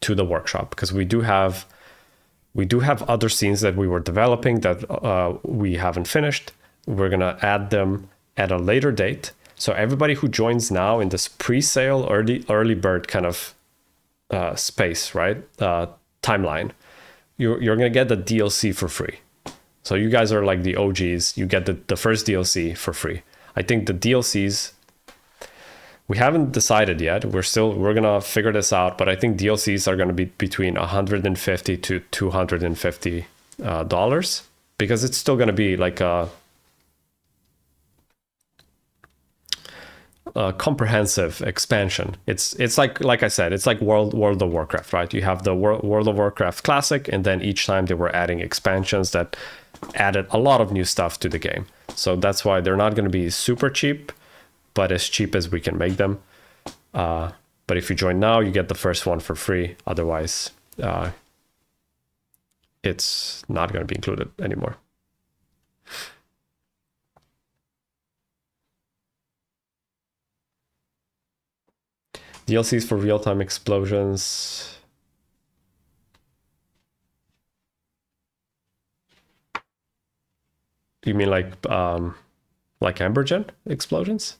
to the workshop, because we do have other scenes that we were developing that we haven't finished. We're going to add them at a later date. So everybody who joins now in this pre-sale, early bird kind of space, right? Timeline, you're going to get the DLC for free. So you guys are like the OGs. You get the first DLC for free. I think the DLCs, we haven't decided yet. We're going to figure this out, but I think DLCs are going to be between $150 to $250, because it's still going to be like comprehensive expansion. It's like I said, it's like World of Warcraft, right? You have the World of Warcraft Classic, and then each time they were adding expansions that added a lot of new stuff to the game. So that's why they're not going to be super cheap, but as cheap as we can make them. But if you join now, you get the first one for free. Otherwise, it's not going to be included anymore. DLCs for real-time explosions. You mean like Ambergen explosions?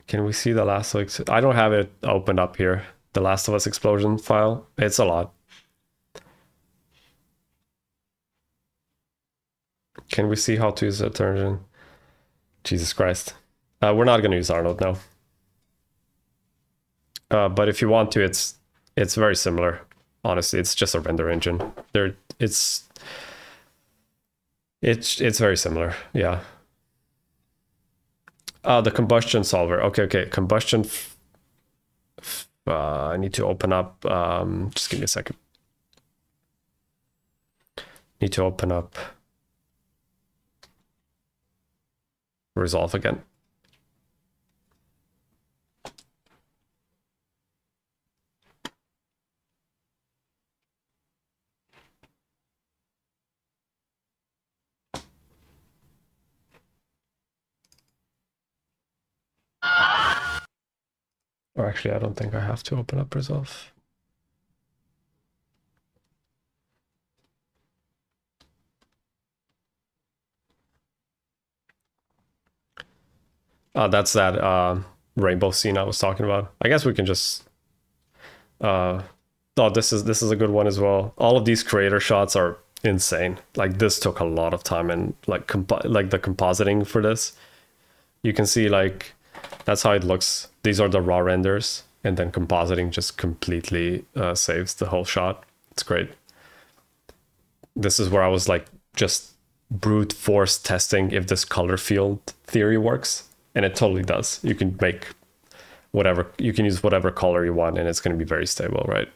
Can we see the Last of Us? I don't have it opened up here. The Last of Us explosion file. It's a lot. Can we see how to use the detergent? Jesus Christ. We're not going to use Arnold now. But if you want to, it's very similar. Honestly, it's just a render engine. It's very similar. Yeah. The combustion solver. Okay. Combustion. I need to open up. Just give me a second. Need to open up Resolve again. Or actually, I don't think I have to open up Resolve. That's that rainbow scene I was talking about. I guess we can just this is a good one as well. All of these creator shots are insane. Like this took a lot of time, and like the compositing for this. You can see like that's how it looks. These are the raw renders, and then compositing just completely saves the whole shot. It's great. This is where I was like just brute force testing if this color field theory works. And it totally does. You can make whatever, you can use whatever color you want, and it's going to be very stable, right?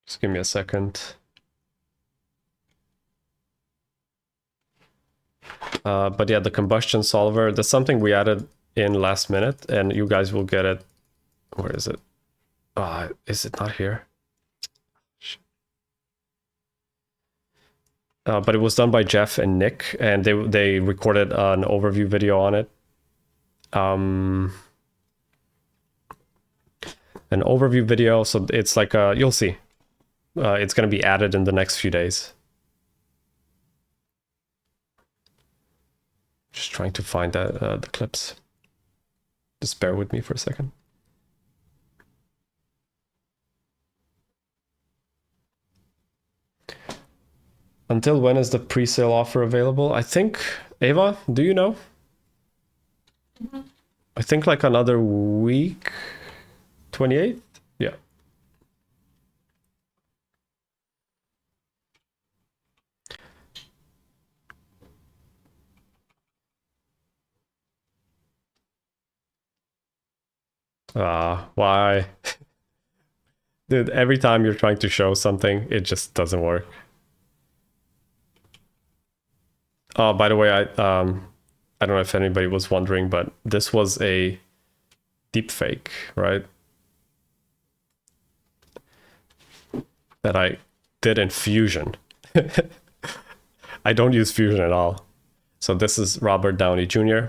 Just give me a second. But yeah, the combustion solver, that's something we added in last minute, and you guys will get it. Where is it? Is it not here? But it was done by Jeff and Nick, and they recorded an overview video on it. An overview video, so it's like you'll see. It's going to be added in the next few days. Just trying to find the clips. Just bear with me for a second. Until when is the pre-sale offer available? I think, Ava, do you know? Mm-hmm. I think like another week, 28th? Yeah. Why? Dude, every time you're trying to show something, it just doesn't work. Oh, by the way, I don't know if anybody was wondering, but this was a deepfake, right? That I did in Fusion. I don't use Fusion at all. So this is Robert Downey Jr.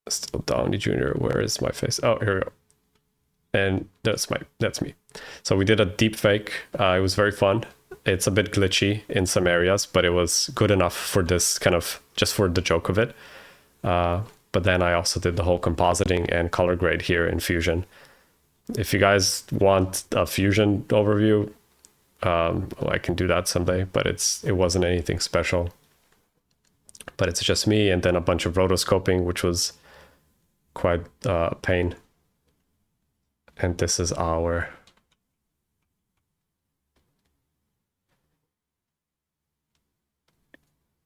Still Downey Jr. Where is my face? Oh, here we go. And that's me. So we did a deepfake. It was very fun. It's a bit glitchy in some areas, but it was good enough for this kind of, just for the joke of it. But then I also did the whole compositing and color grade here in Fusion. If you guys want a Fusion overview, well, I can do that someday, but it wasn't anything special. But it's just me and then a bunch of rotoscoping, which was quite a pain. And this is our...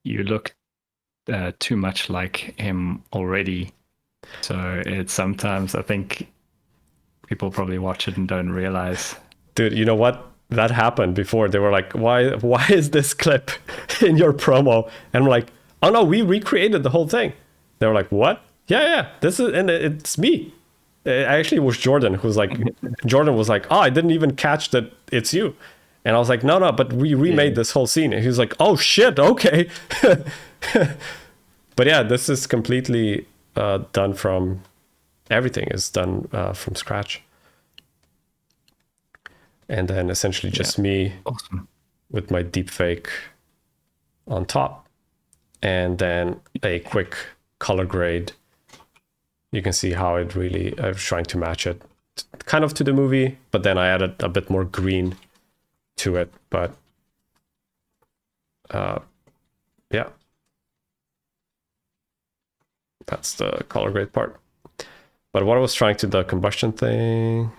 You look too much like him already. So it's sometimes, I think people probably watch it and don't realize. Dude, you know what? That happened before. They were like, why is this clip in your promo? And I'm like, oh no, we recreated the whole thing. They were like, what? Yeah, this is, and it's me. Actually, it was Jordan who's like, Jordan was like, oh, I didn't even catch that it's you. And I was like, no, but we remade this whole scene. And he was like, oh shit, okay. But yeah, this is completely done from, everything is done from scratch. And then essentially just me with my deepfake on top. And then a quick color grade. You can see how it really, I was trying to match it kind of to the movie, but then I added a bit more green to it. But yeah, that's the color grade part. But what I was trying to, the combustion thing,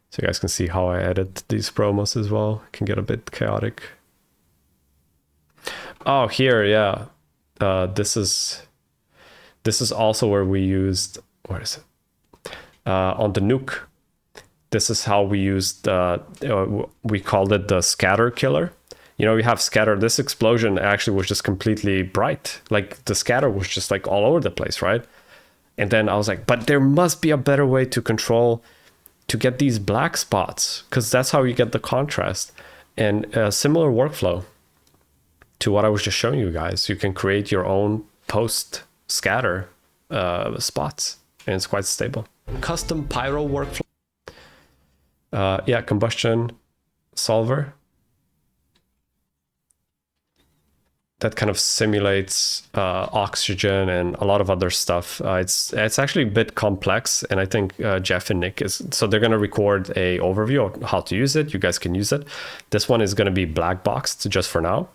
so you guys can see how I edit these promos as well. It can get a bit chaotic. Oh, here, yeah. This is also where we used, where is it? On the nuke. This is how we used, we called it the scatter killer. You know, we have scatter. This explosion actually was just completely bright. Like the scatter was just like all over the place, right? And then I was like, but there must be a better way to control, to get these black spots, because that's how you get the contrast. And a similar workflow to what I was just showing you guys. You can create your own post scatter spots, and it's quite stable. Custom pyro workflow. Yeah, combustion solver. That kind of simulates oxygen and a lot of other stuff. It's actually a bit complex, and I think Jeff and Nick so they're going to record a overview of how to use it. You guys can use it. This one is going to be black boxed just for now.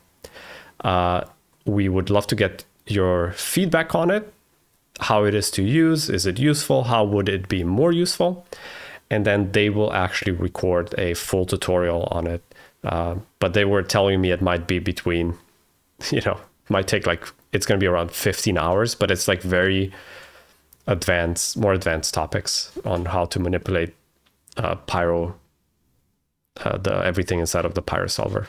We would love to get your feedback on it, how it is to use. Is it useful? How would it be more useful? And then they will actually record a full tutorial on it. But they were telling me it might be between, might take like, it's going to be around 15 hours, but it's like very advanced, more advanced topics on how to manipulate pyro, everything inside of the pyro solver.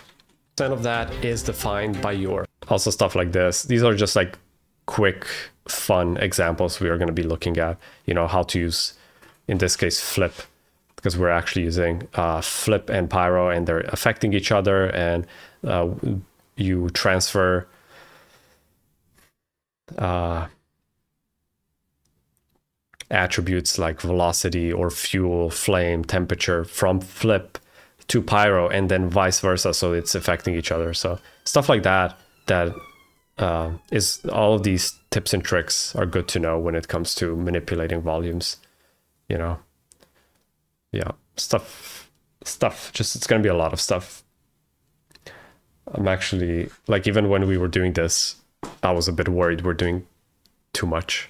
Percent of that is defined by your, also stuff like this. These are just like quick, fun examples we are going to be looking at, how to use, in this case, flip, because we're actually using flip and pyro, and they're affecting each other, and you transfer attributes like velocity or fuel, flame, temperature from flip to pyro, and then vice versa, so it's affecting each other. So stuff like that is, all of these tips and tricks are good to know when it comes to manipulating volumes. Yeah, stuff, just, it's going to be a lot of stuff. I'm actually, like, even when we were doing this, I was a bit worried we're doing too much.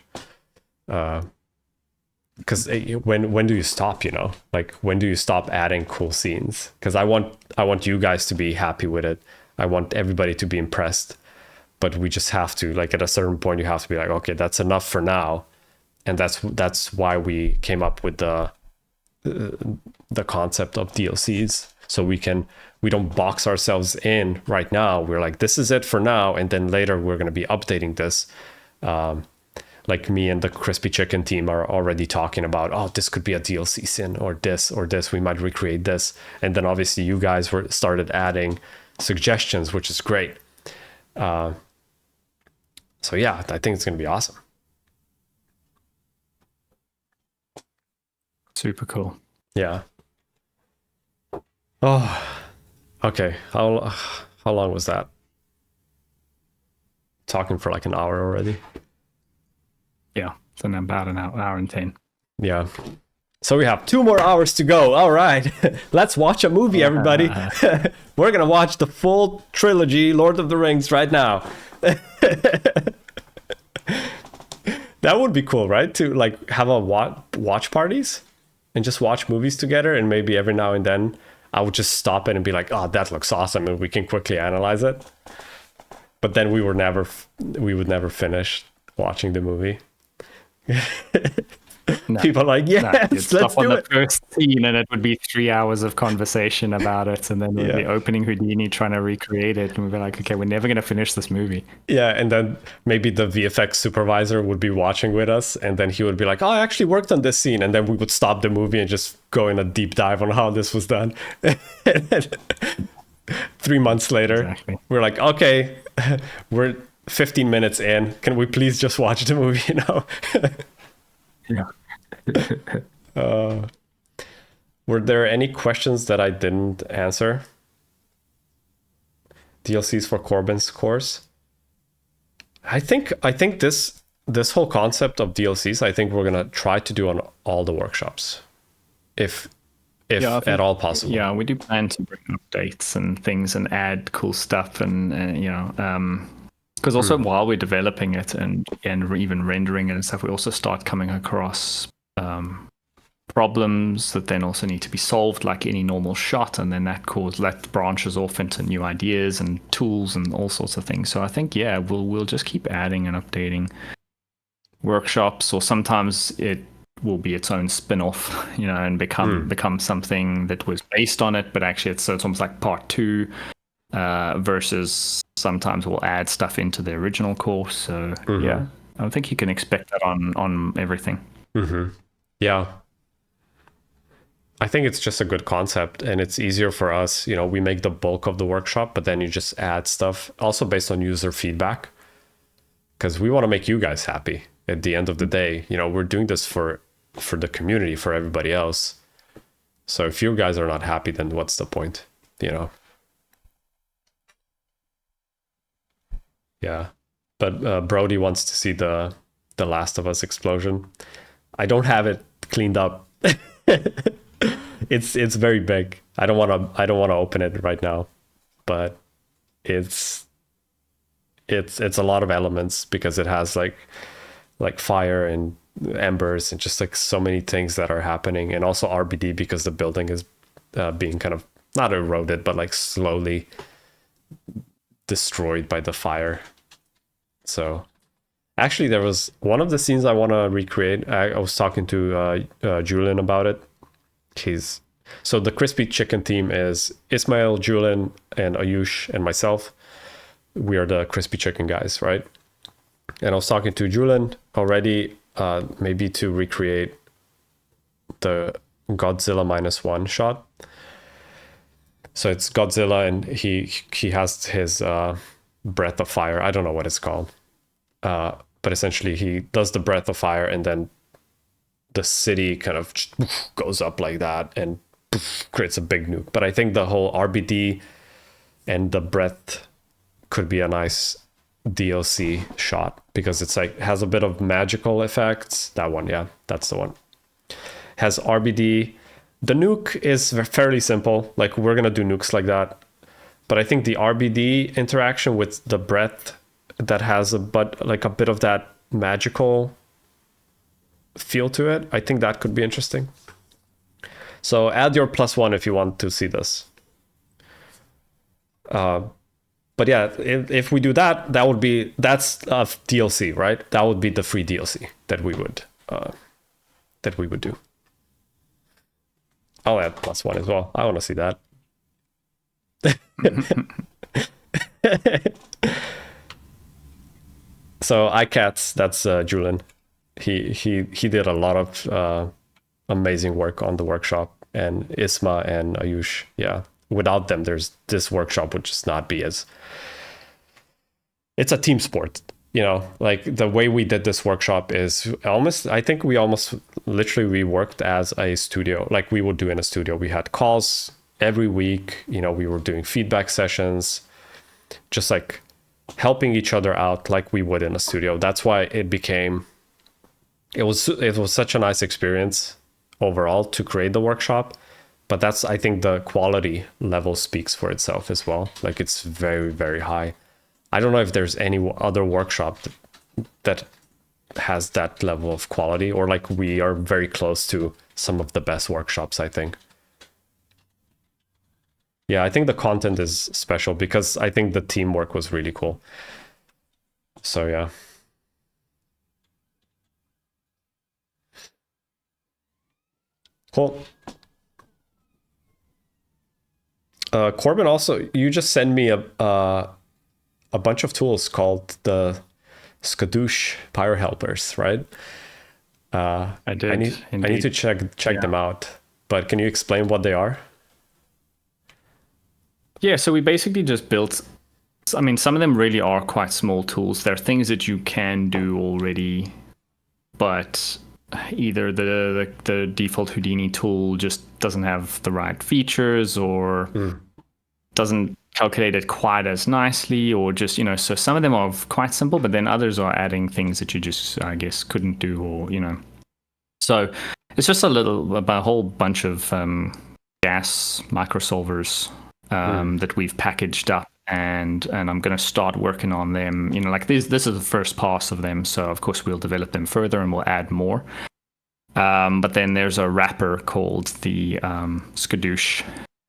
Because when do you stop, like, when do you stop adding cool scenes? Because I want you guys to be happy with it. I want everybody to be impressed, but we just have to, like, at a certain point you have to be like, okay, that's enough for now. And that's why we came up with the concept of DLCs, so we don't box ourselves in right now. We're like, this is it for now, and then later we're going to be updating this. Like me and the Crispy Chicken team are already talking about, oh, this could be a DLC scene, or this, we might recreate this. And then obviously you guys started adding suggestions, which is great. So yeah, I think it's going to be awesome. Super cool. Yeah. Oh, okay. How long was that? Talking for like an hour already. Yeah, so now about an hour and 10. Yeah. So we have 2 more hours to go. All right. Let's watch a movie, everybody. We're going to watch the full trilogy, Lord of the Rings, right now. That would be cool, right? To like have a watch parties and just watch movies together, and maybe every now and then I would just stop it and be like, "Oh, that looks awesome," and we can quickly analyze it. But then we would never finish watching the movie. No, People are like, yes, let's stop on do the it. first scene, and it would be 3 hours of conversation about it, and then we'd be opening Houdini trying to recreate it, and we'd be like, okay, we're never going to finish this movie. Yeah, and then maybe the VFX supervisor would be watching with us, and then he would be like, "Oh, I actually worked on this scene," and then we would stop the movie and just go in a deep dive on how this was done. 3 months later, Exactly. we're like, "Okay, we're 15 minutes in. Can we please just watch the movie now?" Yeah. Were there any questions that I didn't answer? DLCs for Corbin's course? I think this whole concept of DLCs, I think we're gonna try to do on all the workshops, if Yeah, I think- at all possible. Yeah, we do plan to bring updates and things and add cool stuff, and because also while we're developing it and even rendering it and stuff, we also start coming across problems that then also need to be solved, like any normal shot, and then that branches off into new ideas and tools and all sorts of things. So I think we'll just keep adding and updating workshops, or sometimes it will be its own spin-off, and become something that was based on it, but actually it's almost like part 2, versus sometimes we'll add stuff into the original course. So yeah, I think you can expect that on everything. Yeah, I think it's just a good concept, and it's easier for us. We make the bulk of the workshop, but then you just add stuff also based on user feedback, because we want to make you guys happy at the end of the day. We're doing this for the community, for everybody else. So if you guys are not happy, then what's the point? Yeah. But Brody wants to see the Last of Us explosion. I don't have it cleaned up. It's very big. I don't want to open it right now, but it's a lot of elements, because it has like fire and embers and just like so many things that are happening, and also RBD, because the building is being kind of not eroded, but like slowly destroyed by the fire. So actually, there was one of the scenes I want to recreate. I was talking to Julen about it. So the crispy chicken team is Ismael, Julen, and Ayush, and myself. We are the crispy chicken guys, right? And I was talking to Julen already, maybe to recreate the Godzilla -1 shot. So it's Godzilla, and he has his breath of fire. I don't know what it's called. But essentially he does the breath of fire, and then the city kind of goes up like that and creates a big nuke. But I think the whole RBD and the breath could be a nice DLC shot, because it's like has a bit of magical effects. That one, yeah, that's the one. Has RBD. The nuke is fairly simple. Like, we're gonna do nukes like that. But I think the RBD interaction with the breath, that has a bit of that magical feel to it, I think that could be interesting. So add your +1 if you want to see this. But yeah, if we do that, that's a DLC, right? That would be the free DLC that we would do. I'll add +1 as well. I want to see that. So iCats, that's Julen. He did a lot of amazing work on the workshop, and Isma and Ayush. Yeah, without them, this workshop would just not be as. It's a team sport, Like, the way we did this workshop is I think we literally worked as a studio, like we would do in a studio. We had calls every week. We were doing feedback sessions, just like helping each other out like we would in a studio. That's why it became it was such a nice experience overall to create the workshop. But that's, I think the quality level speaks for itself as well. Like it's very, very high. I don't know if there's any other workshop that has that level of quality, or like we are very close to some of the best workshops, I think. Yeah, I think the content is special because I think the teamwork was really cool. So yeah. Cool. Corbin, also, you just sent me a bunch of tools called the Skadoosh Pyro Helpers, right? I did. I need to check them out. But can you explain what they are? Yeah, so we basically just built. I mean, some of them really are quite small tools. There are things that you can do already, but either the default Houdini tool just doesn't have the right features, or doesn't calculate it quite as nicely, or just, so some of them are quite simple, but then others are adding things that you just, I guess, couldn't do, or, So it's just a whole bunch of gas microsolvers that we've packaged up, and I'm going to start working on them. Like this is the first pass of them, so of course we'll develop them further and we'll add more. But then there's a wrapper called the Skadoosh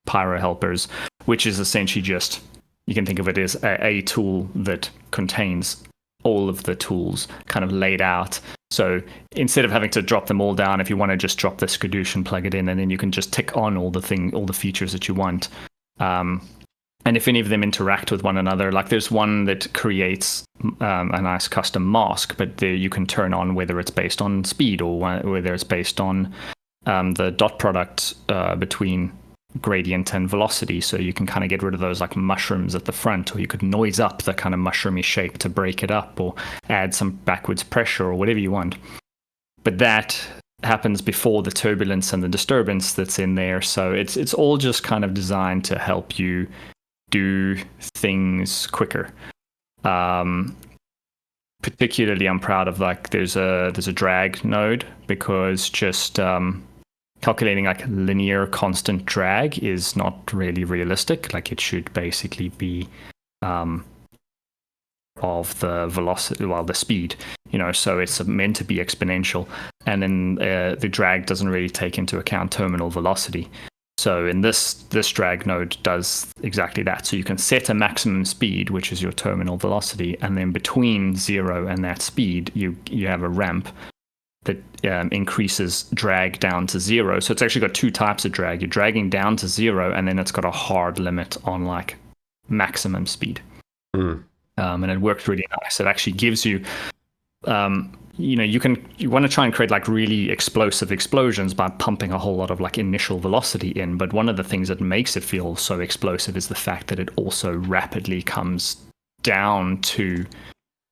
Pyro Helpers, which is essentially just, you can think of it as a tool that contains all of the tools kind of laid out. So instead of having to drop them all down, if you want to just drop the Skadoosh and plug it in, and then you can just tick on all the features that you want. And if any of them interact with one another, like there's one that creates a nice custom mask, but you can turn on whether it's based on speed or whether it's based on the dot product between gradient and velocity. So you can kind of get rid of those like mushrooms at the front, or you could noise up the kind of mushroomy shape to break it up, or add some backwards pressure or whatever you want. But that happens before the turbulence and the disturbance that's in there. So it's all just kind of designed to help you do things quicker. Particularly, I'm proud of like there's a drag node, because just calculating like linear constant drag is not really realistic. Like it should basically be of the velocity, the speed, so it's meant to be exponential. And then the drag doesn't really take into account terminal velocity. So in this drag node does exactly that. So you can set a maximum speed, which is your terminal velocity, and then between 0 and that speed, you have a ramp that increases drag down to 0. So it's actually got two types of drag. You're dragging down to 0, and then it's got a hard limit on like maximum speed. And it works really nice. It actually gives you, you want to try and create like really explosive explosions by pumping a whole lot of like initial velocity in. But one of the things that makes it feel so explosive is the fact that it also rapidly comes down to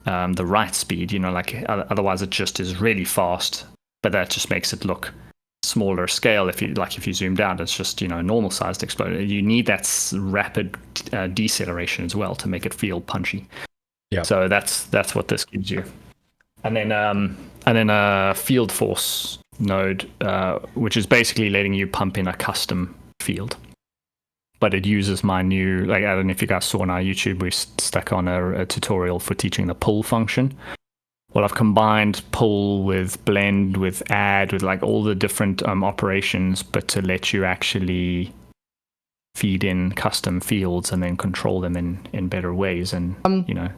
the right speed. Like otherwise it just is really fast, but that just makes it look smaller scale. If you zoom down, it's just normal sized explosion. You need that rapid deceleration as well to make it feel punchy. Yeah. So that's what this gives you. And then a field force node, which is basically letting you pump in a custom field. But it uses my new, like, I don't know if you guys saw on our YouTube, we stuck on a tutorial for teaching the pull function. Well, I've combined pull with blend, with add, with like all the different operations, but to let you actually feed in custom fields and then control them in better ways. And,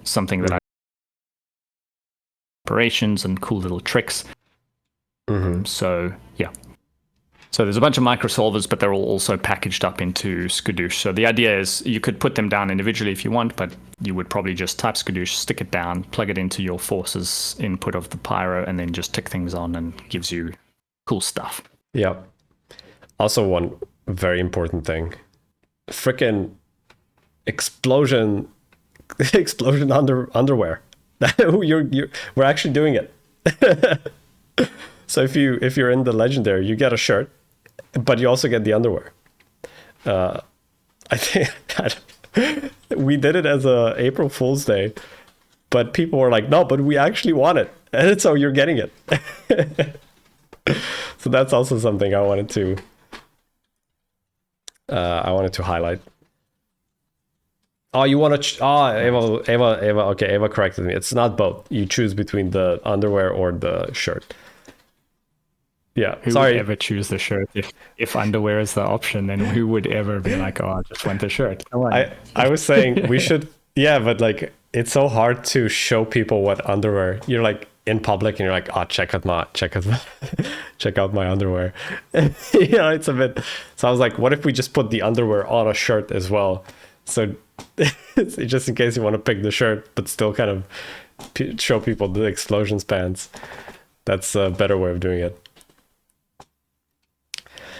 something that I operations and cool little tricks. So, yeah. So there's a bunch of microsolvers, but they're all also packaged up into Skadoosh. So the idea is you could put them down individually if you want, but you would probably just type Skadoosh, stick it down, plug it into your forces input of the pyro, and then just tick things on, and gives you cool stuff. Yeah. Also, one very important thing, frickin' explosion underwear. We're actually doing it. So if you're in the legendary, you get a shirt, but you also get the underwear. I think we did it as a April Fool's Day, but people were like, no, but we actually want it. And so you're getting it. So that's also something I wanted to highlight. Oh, you want to? Ava. Okay, Ava corrected me. It's not both. You choose between the underwear or the shirt. Yeah, Who would ever choose the shirt if underwear is the option? Then who would ever be like, oh, I just want the shirt? Come on. I was saying we should. Yeah, but like it's so hard to show people what underwear. You're like in public and you're like, oh, check out my underwear. You know, it's a bit. So I was like, what if we just put the underwear on a shirt as well? So just in case you want to pick the shirt, but still kind of show people the explosions pants. That's a better way of doing it.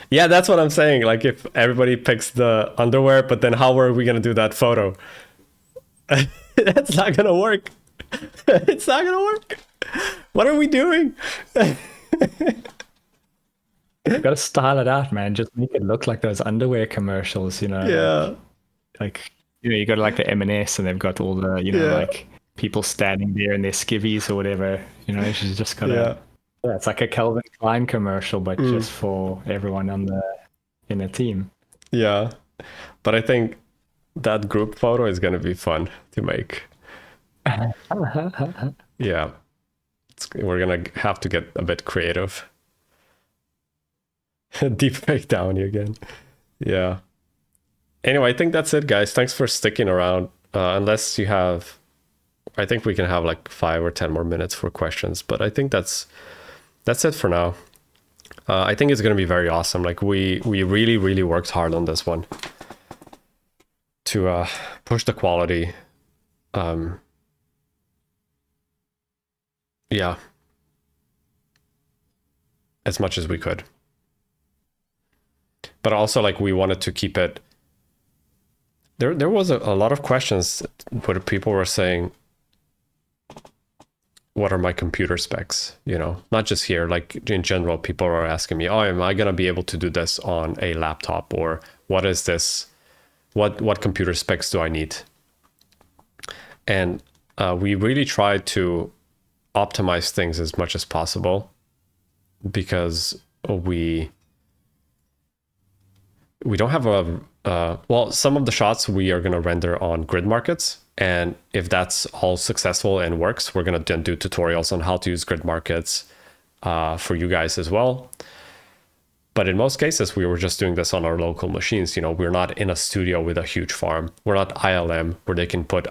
Yeah, that's what I'm saying. Like if everybody picks the underwear, but then how are we going to do that photo? That's not going to work. It's not going to work. What are we doing? You got to style it out, man. Just make it look like those underwear commercials, you know? Yeah. Like, you know, you go to like the M&S and they've got all the, you know, like people standing there in their skivvies or whatever. You know, you just got to... Yeah, it's like a Calvin Klein commercial, but just for everyone in the team. Yeah, but I think that group photo is going to be fun to make. Yeah, we're going to have to get a bit creative. Deep fake down again. Yeah. Anyway, I think that's it, guys. Thanks for sticking around. Unless you have, I think we can have like 5 or 10 more minutes for questions, but I think that's it for now. I think it's going to be very awesome. Like we really, really worked hard on this one to push the quality. Yeah, as much as we could. But also like we wanted to keep it. There was a lot of questions where people were saying, what are my computer specs? You know, not just here, like in general, people are asking me, oh, am I going to be able to do this on a laptop? Or what is this? What computer specs do I need? And we really tried to optimize things as much as possible because we don't have well, some of the shots we are going to render on grid markets. And if that's all successful and works, we're going to then do tutorials on how to use grid markets for you guys as well. But in most cases, we were just doing this on our local machines. You know, we're not in a studio with a huge farm. We're not ILM where they can put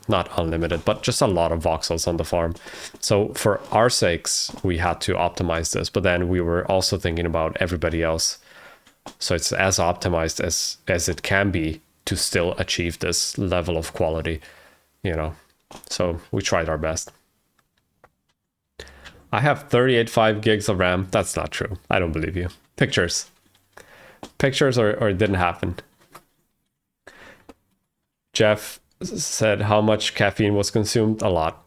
not unlimited, but just a lot of voxels on the farm. So for our sakes, we had to optimize this. But then we were also thinking about everybody else. So it's as optimized as it can be to still achieve this level of quality, you know. So we tried our best. I have 38.5 gigs of RAM. That's not true. I don't believe you. Pictures or it didn't happen. Jeff said how much caffeine was consumed. A lot.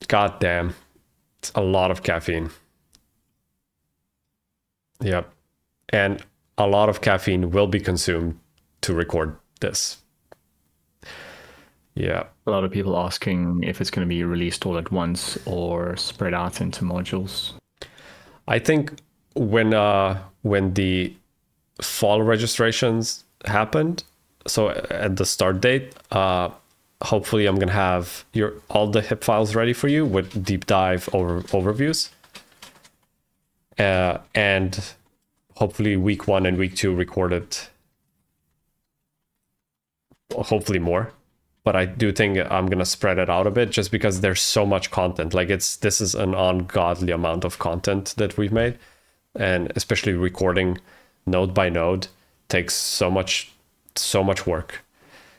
God damn. It's a lot of caffeine. Yep. And a lot of caffeine will be consumed to record this. Yeah. A lot of people asking if it's going to be released all at once or spread out into modules. I think when the fall registrations happened, so at the start date, hopefully I'm going to have all the HIP files ready for you with deep dive overviews. And hopefully week 1 and week 2 recorded, hopefully more. But I do think I'm going to spread it out a bit just because there's so much content. Like this is an ungodly amount of content that we've made. And especially recording node by node takes so much work.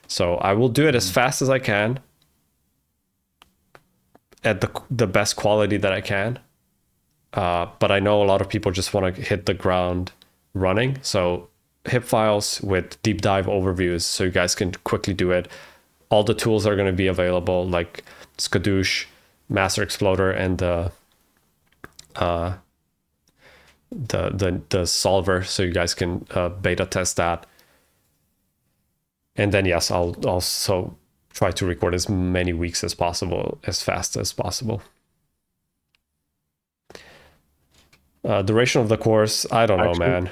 So I will do it as fast as I can at the best quality that I can. But I know a lot of people just want to hit the ground running. So HIP files with deep dive overviews so you guys can quickly do it. All the tools are going to be available, like Skadoosh, Master Exploder, and the solver, so you guys can beta test that. And then yes, I'll also try to record as many weeks as possible, as fast as possible. Duration of the course, I don't know, Actually? man.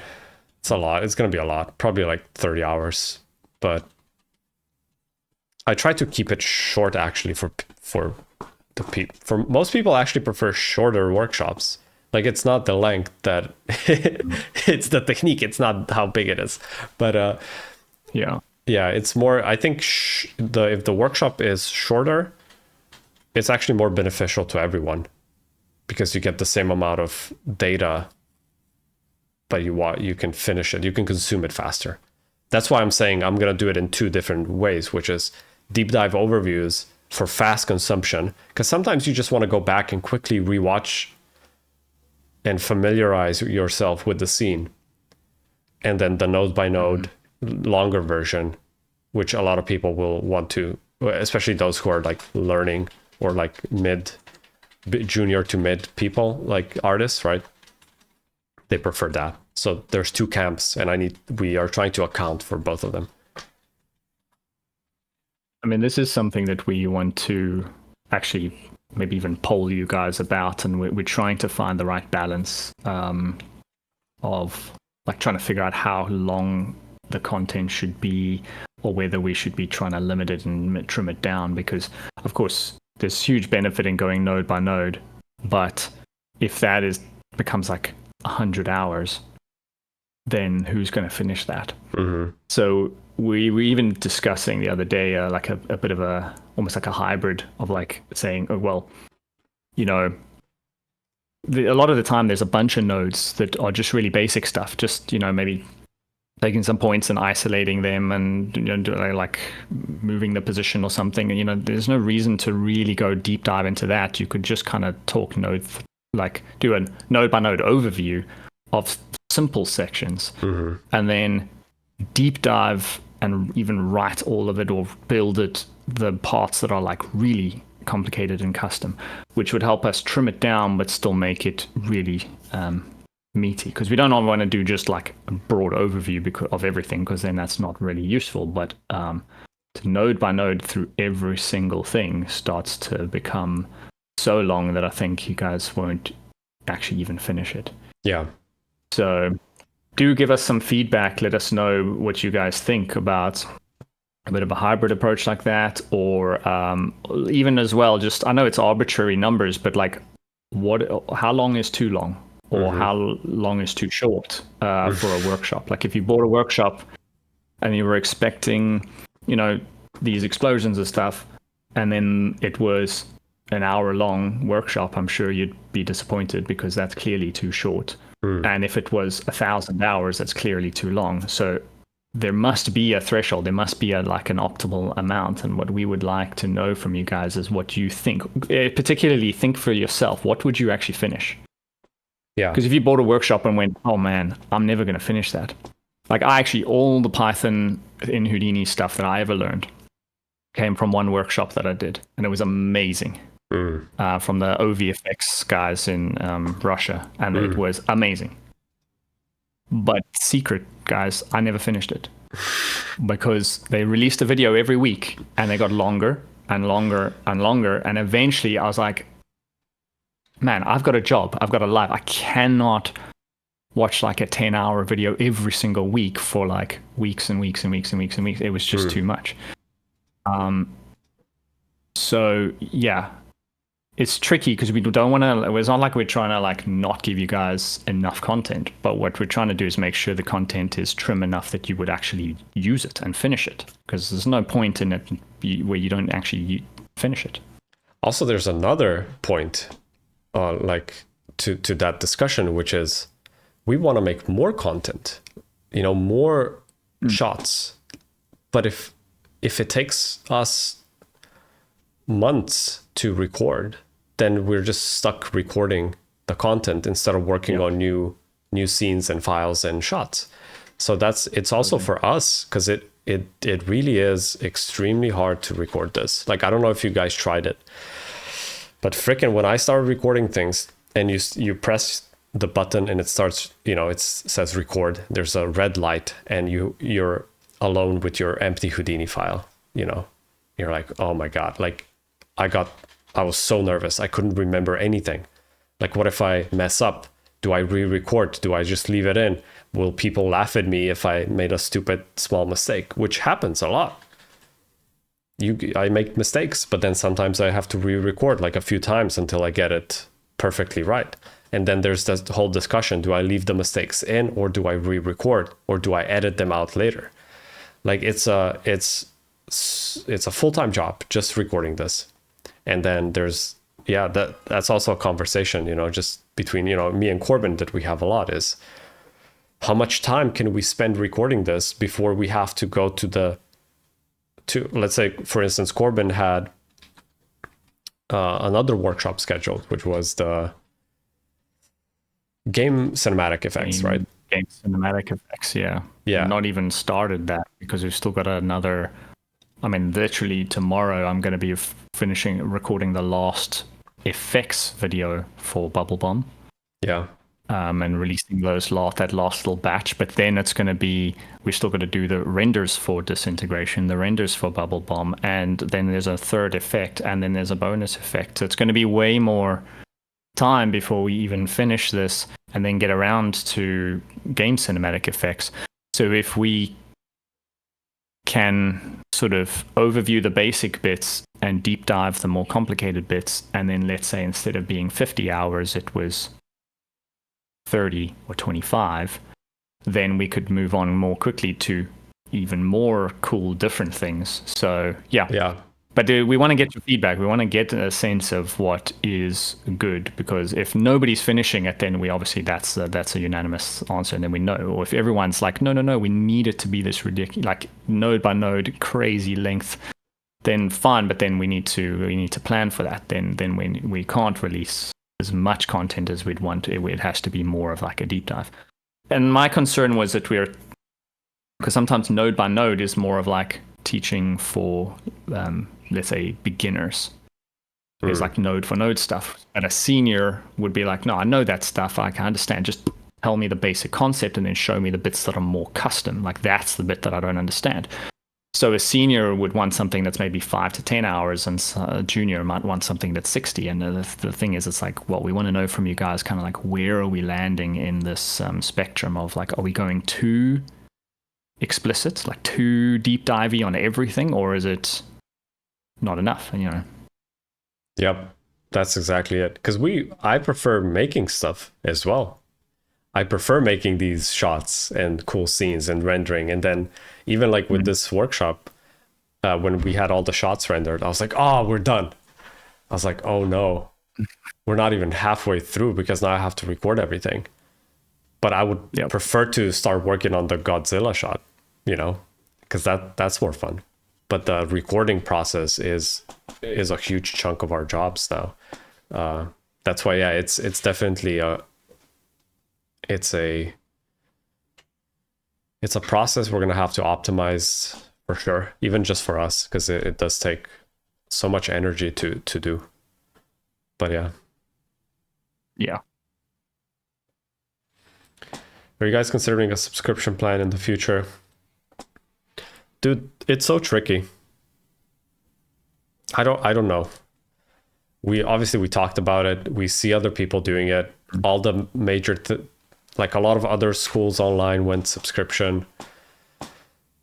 It's a lot. It's going to be a lot. Probably like 30 hours. But I try to keep it short, actually, for most people actually prefer shorter workshops. Like, it's not the length that it's the technique. It's not how big it is. But Yeah. yeah, it's more, I think if the workshop is shorter, it's actually more beneficial to everyone because you get the same amount of data, but you can finish it. You can consume it faster. That's why I'm saying I'm going to do it in 2 different ways, which is deep dive overviews for fast consumption. Because sometimes you just want to go back and quickly rewatch and familiarize yourself with the scene. And then the node by node longer version, which a lot of people will want to, especially those who are like learning or like junior to mid people, like artists, right? They prefer that. So there's 2 camps, and we are trying to account for both of them. I mean, this is something that we want to actually maybe even poll you guys about, and we're trying to find the right balance of like trying to figure out how long the content should be, or whether we should be trying to limit it and trim it down, because of course there's huge benefit in going node by node, but if that becomes like 100 hours, then who's going to finish that? Mm-hmm. So we were even discussing the other day like a bit of almost like a hybrid of like saying, oh, well, you know, a lot of the time there's a bunch of nodes that are just really basic stuff, just, you know, maybe taking some points and isolating them and, you know, like moving the position or something. And, you know, there's no reason to really go deep dive into that. You could just kind of talk like do a node by node overview of simple sections, and then deep dive and even write all of it or build it, the parts that are like really complicated and custom, which would help us trim it down but still make it really meaty, because we don't want to do just like a broad overview of everything, because then that's not really useful. But to node by node through every single thing starts to become so long that I think you guys won't actually even finish it. Yeah. So do give us some feedback. Let us know what you guys think about a bit of a hybrid approach like that, or even as well, just, I know it's arbitrary numbers, but like how long is too long, or how long is too short for a workshop? Like if you bought a workshop and you were expecting, you know, these explosions and stuff, and then it was an hour-long workshop, I'm sure you'd be disappointed, because that's clearly too short. And if it was 1,000 hours, that's clearly too long. So there must be a threshold. There must be like an optimal amount. And what we would like to know from you guys is what you think. Particularly think for yourself. What would you actually finish? Yeah. Because if you bought a workshop and went, oh man, I'm never going to finish that. Like all the Python in Houdini stuff that I ever learned came from one workshop that I did. And it was amazing. From the VFX guys in Russia, and it was amazing. But secret, guys, I never finished it because they released a video every week, and they got longer and longer and longer, and eventually I was like, man, I've got a job, I've got a life, I cannot watch like a 10-hour video every single week for like weeks and weeks and weeks and weeks and weeks. It was just too much. So yeah, it's tricky because we don't want to, it's not like we're trying to like not give you guys enough content, but what we're trying to do is make sure the content is trim enough that you would actually use it and finish it, because there's no point in it where you don't actually finish it. Also, there's another point like to that discussion, which is we want to make more content, you know, more shots. But if it takes us months to record, then we're just stuck recording the content instead of working on new scenes and files and shots. So it's also for us, because it really is extremely hard to record this. Like, I don't know if you guys tried it, but frickin' when I started recording things and you press the button and it starts, you know, it says record, there's a red light, and you're alone with your empty Houdini file, you know, you're like, oh my God, like I was so nervous. I couldn't remember anything. Like, what if I mess up? Do I re-record? Do I just leave it in? Will people laugh at me if I made a stupid small mistake, which happens a lot? I make mistakes, but then sometimes I have to re-record like a few times until I get it perfectly right. And then there's this whole discussion: do I leave the mistakes in, or do I re-record, or do I edit them out later? Like it's a full-time job just recording this. And then there's that's also a conversation, just between me and Corbin that we have a lot, is how much time can we spend recording this before we have to go to let's say, for instance, Corbin had another workshop scheduled, which was the game cinematic effects, right? Game cinematic effects, yeah. Not even started that, because we've still got another. I mean, literally tomorrow I'm going to be finishing recording the last effects video for Bubble Bomb. Yeah. And releasing that last little batch. But then it's going to be, we're still going to do the renders for Disintegration, the renders for Bubble Bomb, and then there's a third effect, and then there's a bonus effect. So it's going to be way more time before we even finish this and then get around to game cinematic effects. So if we can sort of overview the basic bits and deep dive the more complicated bits, and then let's say instead of being 50 hours, it was 30 or 25, then we could move on more quickly to even more cool different things. So yeah. But we want to get your feedback. We want to get a sense of what is good, because if nobody's finishing it, then we obviously that's a unanimous answer, and then we know. Or if everyone's like, no, we need it to be this ridiculous, like node by node crazy length, then fine. But then we need to plan for that. Then we can't release as much content as we'd want. It has to be more of like a deep dive. And my concern was that because sometimes node by node is more of like teaching for let's say beginners. There's like node for node stuff, and a senior would be like, no, I know that stuff, I can understand, just tell me the basic concept and then show me the bits that are more custom. Like that's the bit that I don't understand. So a senior would want something that's maybe 5 to 10 hours, and a junior might want something that's 60. And the thing is, it's like, well, we want to know from you guys kind of like, where are we landing in this spectrum of like, are we going too explicit, like too deep divey on everything, or is it not enough? And Yep, that's exactly it. Because I prefer making stuff as well. I prefer making these shots and cool scenes and rendering. And then even like with this workshop, when we had all the shots rendered, I was like, oh, we're done. I was like, oh no, we're not even halfway through, because now I have to record everything. But I would prefer to start working on the Godzilla shot, because that's more fun. But the recording process is a huge chunk of our jobs now. That's why, it's definitely it's a process we're gonna have to optimize for sure, even just for us, because it does take so much energy to do. But yeah. Are you guys considering a subscription plan in the future? Dude, it's so tricky. I don't know. We talked about it. We see other people doing it. All the major like a lot of other schools online went subscription.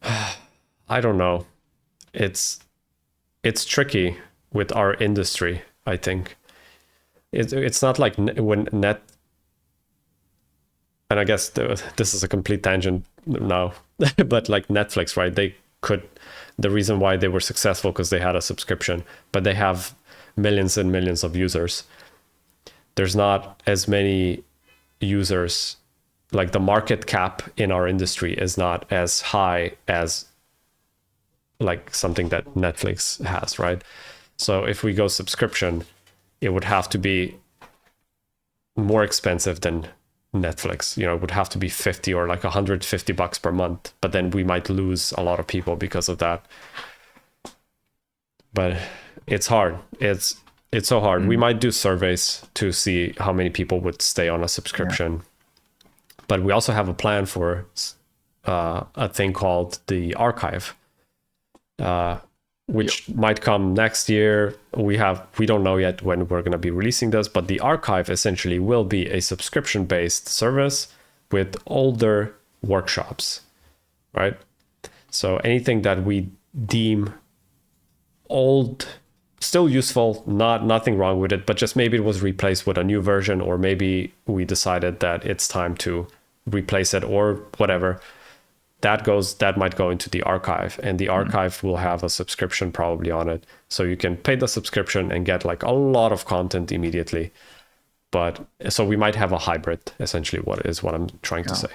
I don't know. It's tricky with our industry, I think. It's not like when net, and I guess this is a complete tangent now, but like Netflix, right? The reason why they were successful because they had a subscription, but they have millions and millions of users. There's not as many users, like the market cap in our industry is not as high as like something that Netflix has, right? So if we go subscription, it would have to be more expensive than Netflix. It would have to be 50 or like $150 per month, but then we might lose a lot of people because of that. But it's hard. It's so hard. We might do surveys to see how many people would stay on a subscription. But we also have a plan for a thing called the archive. which might come next year. We don't know yet when we're going to be releasing this, but the archive essentially will be a subscription-based service with older workshops, right? So anything that we deem old, still useful, nothing wrong with it, but just maybe it was replaced with a new version, or maybe we decided that it's time to replace it or whatever. That might go into the archive, and the archive will have a subscription probably on it. So you can pay the subscription and get like a lot of content immediately. But so we might have a hybrid, essentially, what I'm trying to say.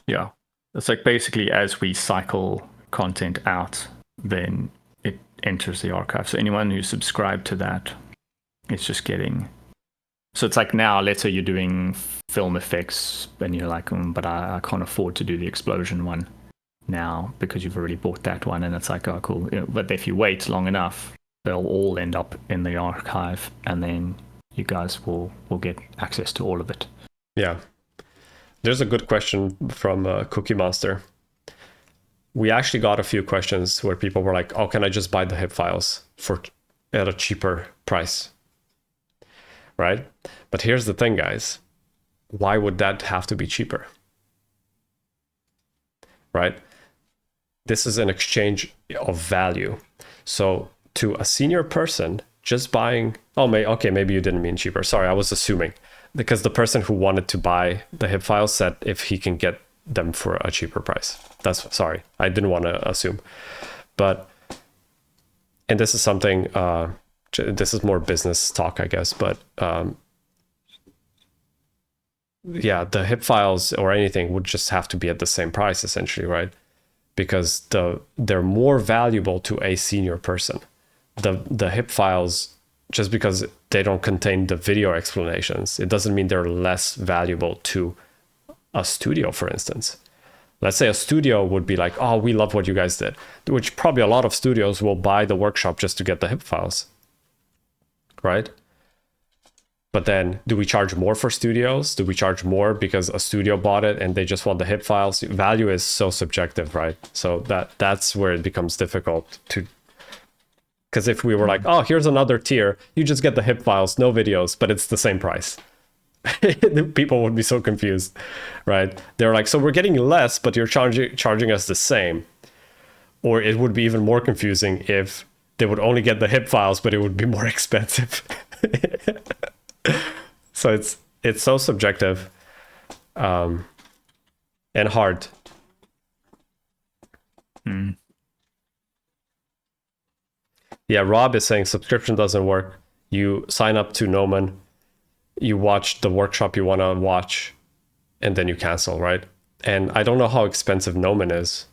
Yeah. It's like basically as we cycle content out, then it enters the archive. So anyone who's subscribed to that is just getting... So it's like now, let's say you're doing film effects and you're like, but I can't afford to do the explosion one now because you've already bought that one. And it's like, oh, cool. But if you wait long enough, they'll all end up in the archive, and then you guys will get access to all of it. Yeah. There's a good question from Cookie Monster. We actually got a few questions where people were like, oh, can I just buy the HIP files at a cheaper price? Right? But here's the thing, guys. Why would that have to be cheaper? Right? This is an exchange of value. So to a senior person, just buying... okay, maybe you didn't mean cheaper. Sorry, I was assuming. Because the person who wanted to buy the HIP files said if he can get them for a cheaper price. Sorry, I didn't want to assume. But, and this is something... this is more business talk, I guess, but yeah, the HIP files or anything would just have to be at the same price, essentially, right? Because they're more valuable to a senior person. The HIP files, just because they don't contain the video explanations, it doesn't mean they're less valuable to a studio, for instance. Let's say a studio would be like, oh, we love what you guys did, which probably a lot of studios will buy the workshop just to get the HIP files. Right? But then do we charge more for studios? Do we charge more because a studio bought it and they just want the HIP files? Value is so subjective, right? So that's where it becomes difficult to... Because if we were like, oh, here's another tier, you just get the HIP files, no videos, but it's the same price. People would be so confused, right? They're like, so we're getting less, but you're charging us the same. Or it would be even more confusing if they would only get the HIP files, but it would be more expensive. So it's so subjective and hard. Yeah, Rob is saying subscription doesn't work. You sign up to Noman, you watch the workshop you want to watch, and then you cancel, right? And I don't know how expensive Noman is.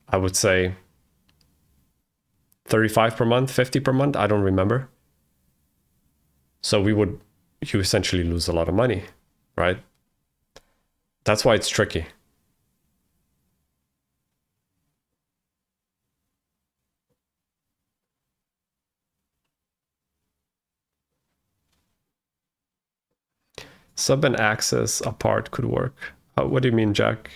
I would say 35 per month, 50 per month, I don't remember. So you essentially lose a lot of money, right? That's why it's tricky. Sub and access apart could work. What do you mean, Jack?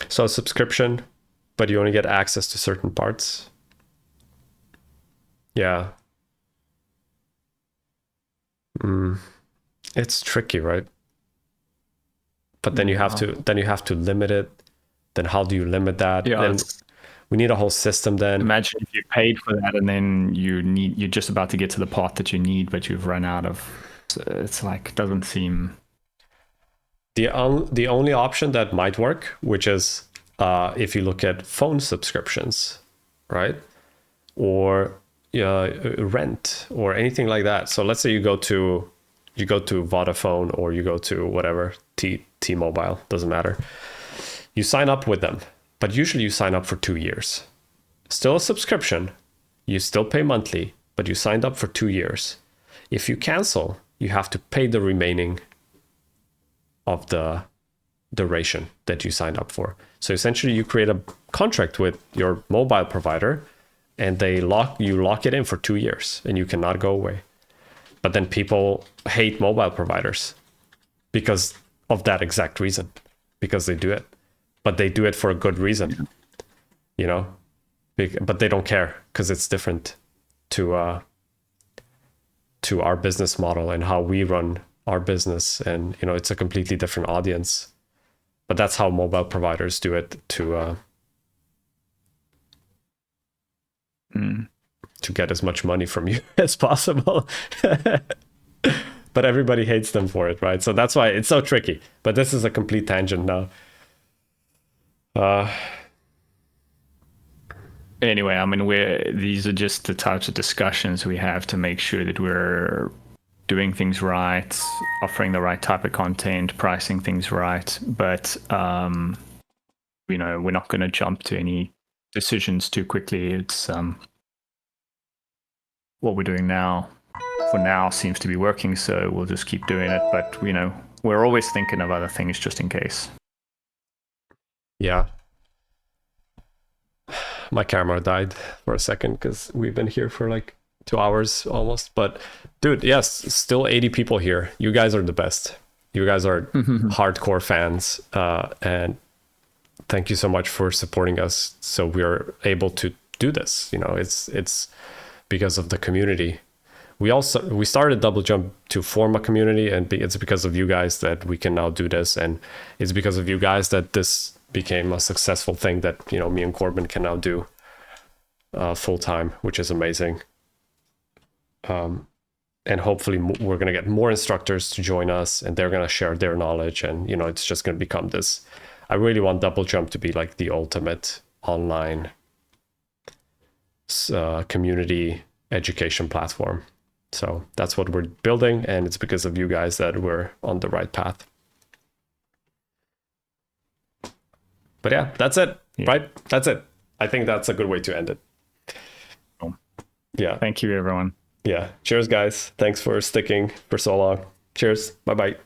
So a subscription, but you only get access to certain parts. Yeah. It's tricky, right? But then you have to limit it. Then how do you limit that? Yeah, then we need a whole system then. Imagine if you paid for that and then you're just about to get to the part that you need, but you've run out of. So it's like, doesn't seem. The only option that might work, which is if you look at phone subscriptions, right? Or rent or anything like that. So let's say you go to Vodafone or you go to whatever, T-Mobile, doesn't matter. You sign up with them, but usually you sign up for 2 years. Still a subscription, you still pay monthly, but you signed up for 2 years. If you cancel, you have to pay the remaining of the duration that you signed up for. So essentially you create a contract with your mobile provider and you lock it in for 2 years and you cannot go away. But then people hate mobile providers because of that exact reason, because they do it, but they do it for a good reason, you know, but they don't care because it's different to our business model and how we run our business. And, you know, it's a completely different audience, but that's how mobile providers do it to get as much money from you as possible. But everybody hates them for it, right? So that's why it's so tricky. But this is a complete tangent now. Anyway, I mean, these are just the types of discussions we have to make sure that we're doing things right, offering the right type of content, pricing things right. But, you know, we're not going to jump to any decisions too quickly. It's what we're doing now for now seems to be working, so we'll just keep doing it. But, you know, we're always thinking of other things just in case. Yeah. My camera died for a second because we've been here for like 2 hours almost. But dude, yes, still 80 people here. You guys are the best. You guys are hardcore fans. And thank you so much for supporting us so we're able to do this. You know, it's because of the community. We started DoubleJump to form a community, and it's because of you guys that we can now do this, and it's because of you guys that this became a successful thing that, you know, me and Corbin can now do full time, which is amazing. And hopefully we're going to get more instructors to join us, and they're going to share their knowledge, and, you know, it's just going to become this. I really want DoubleJump to be like the ultimate online community education platform. So that's what we're building, and it's because of you guys that we're on the right path. But yeah, that's it, right? That's it. I think that's a good way to end it. Cool. Yeah. Thank you, everyone. Yeah. Cheers, guys. Thanks for sticking for so long. Cheers. Bye-bye.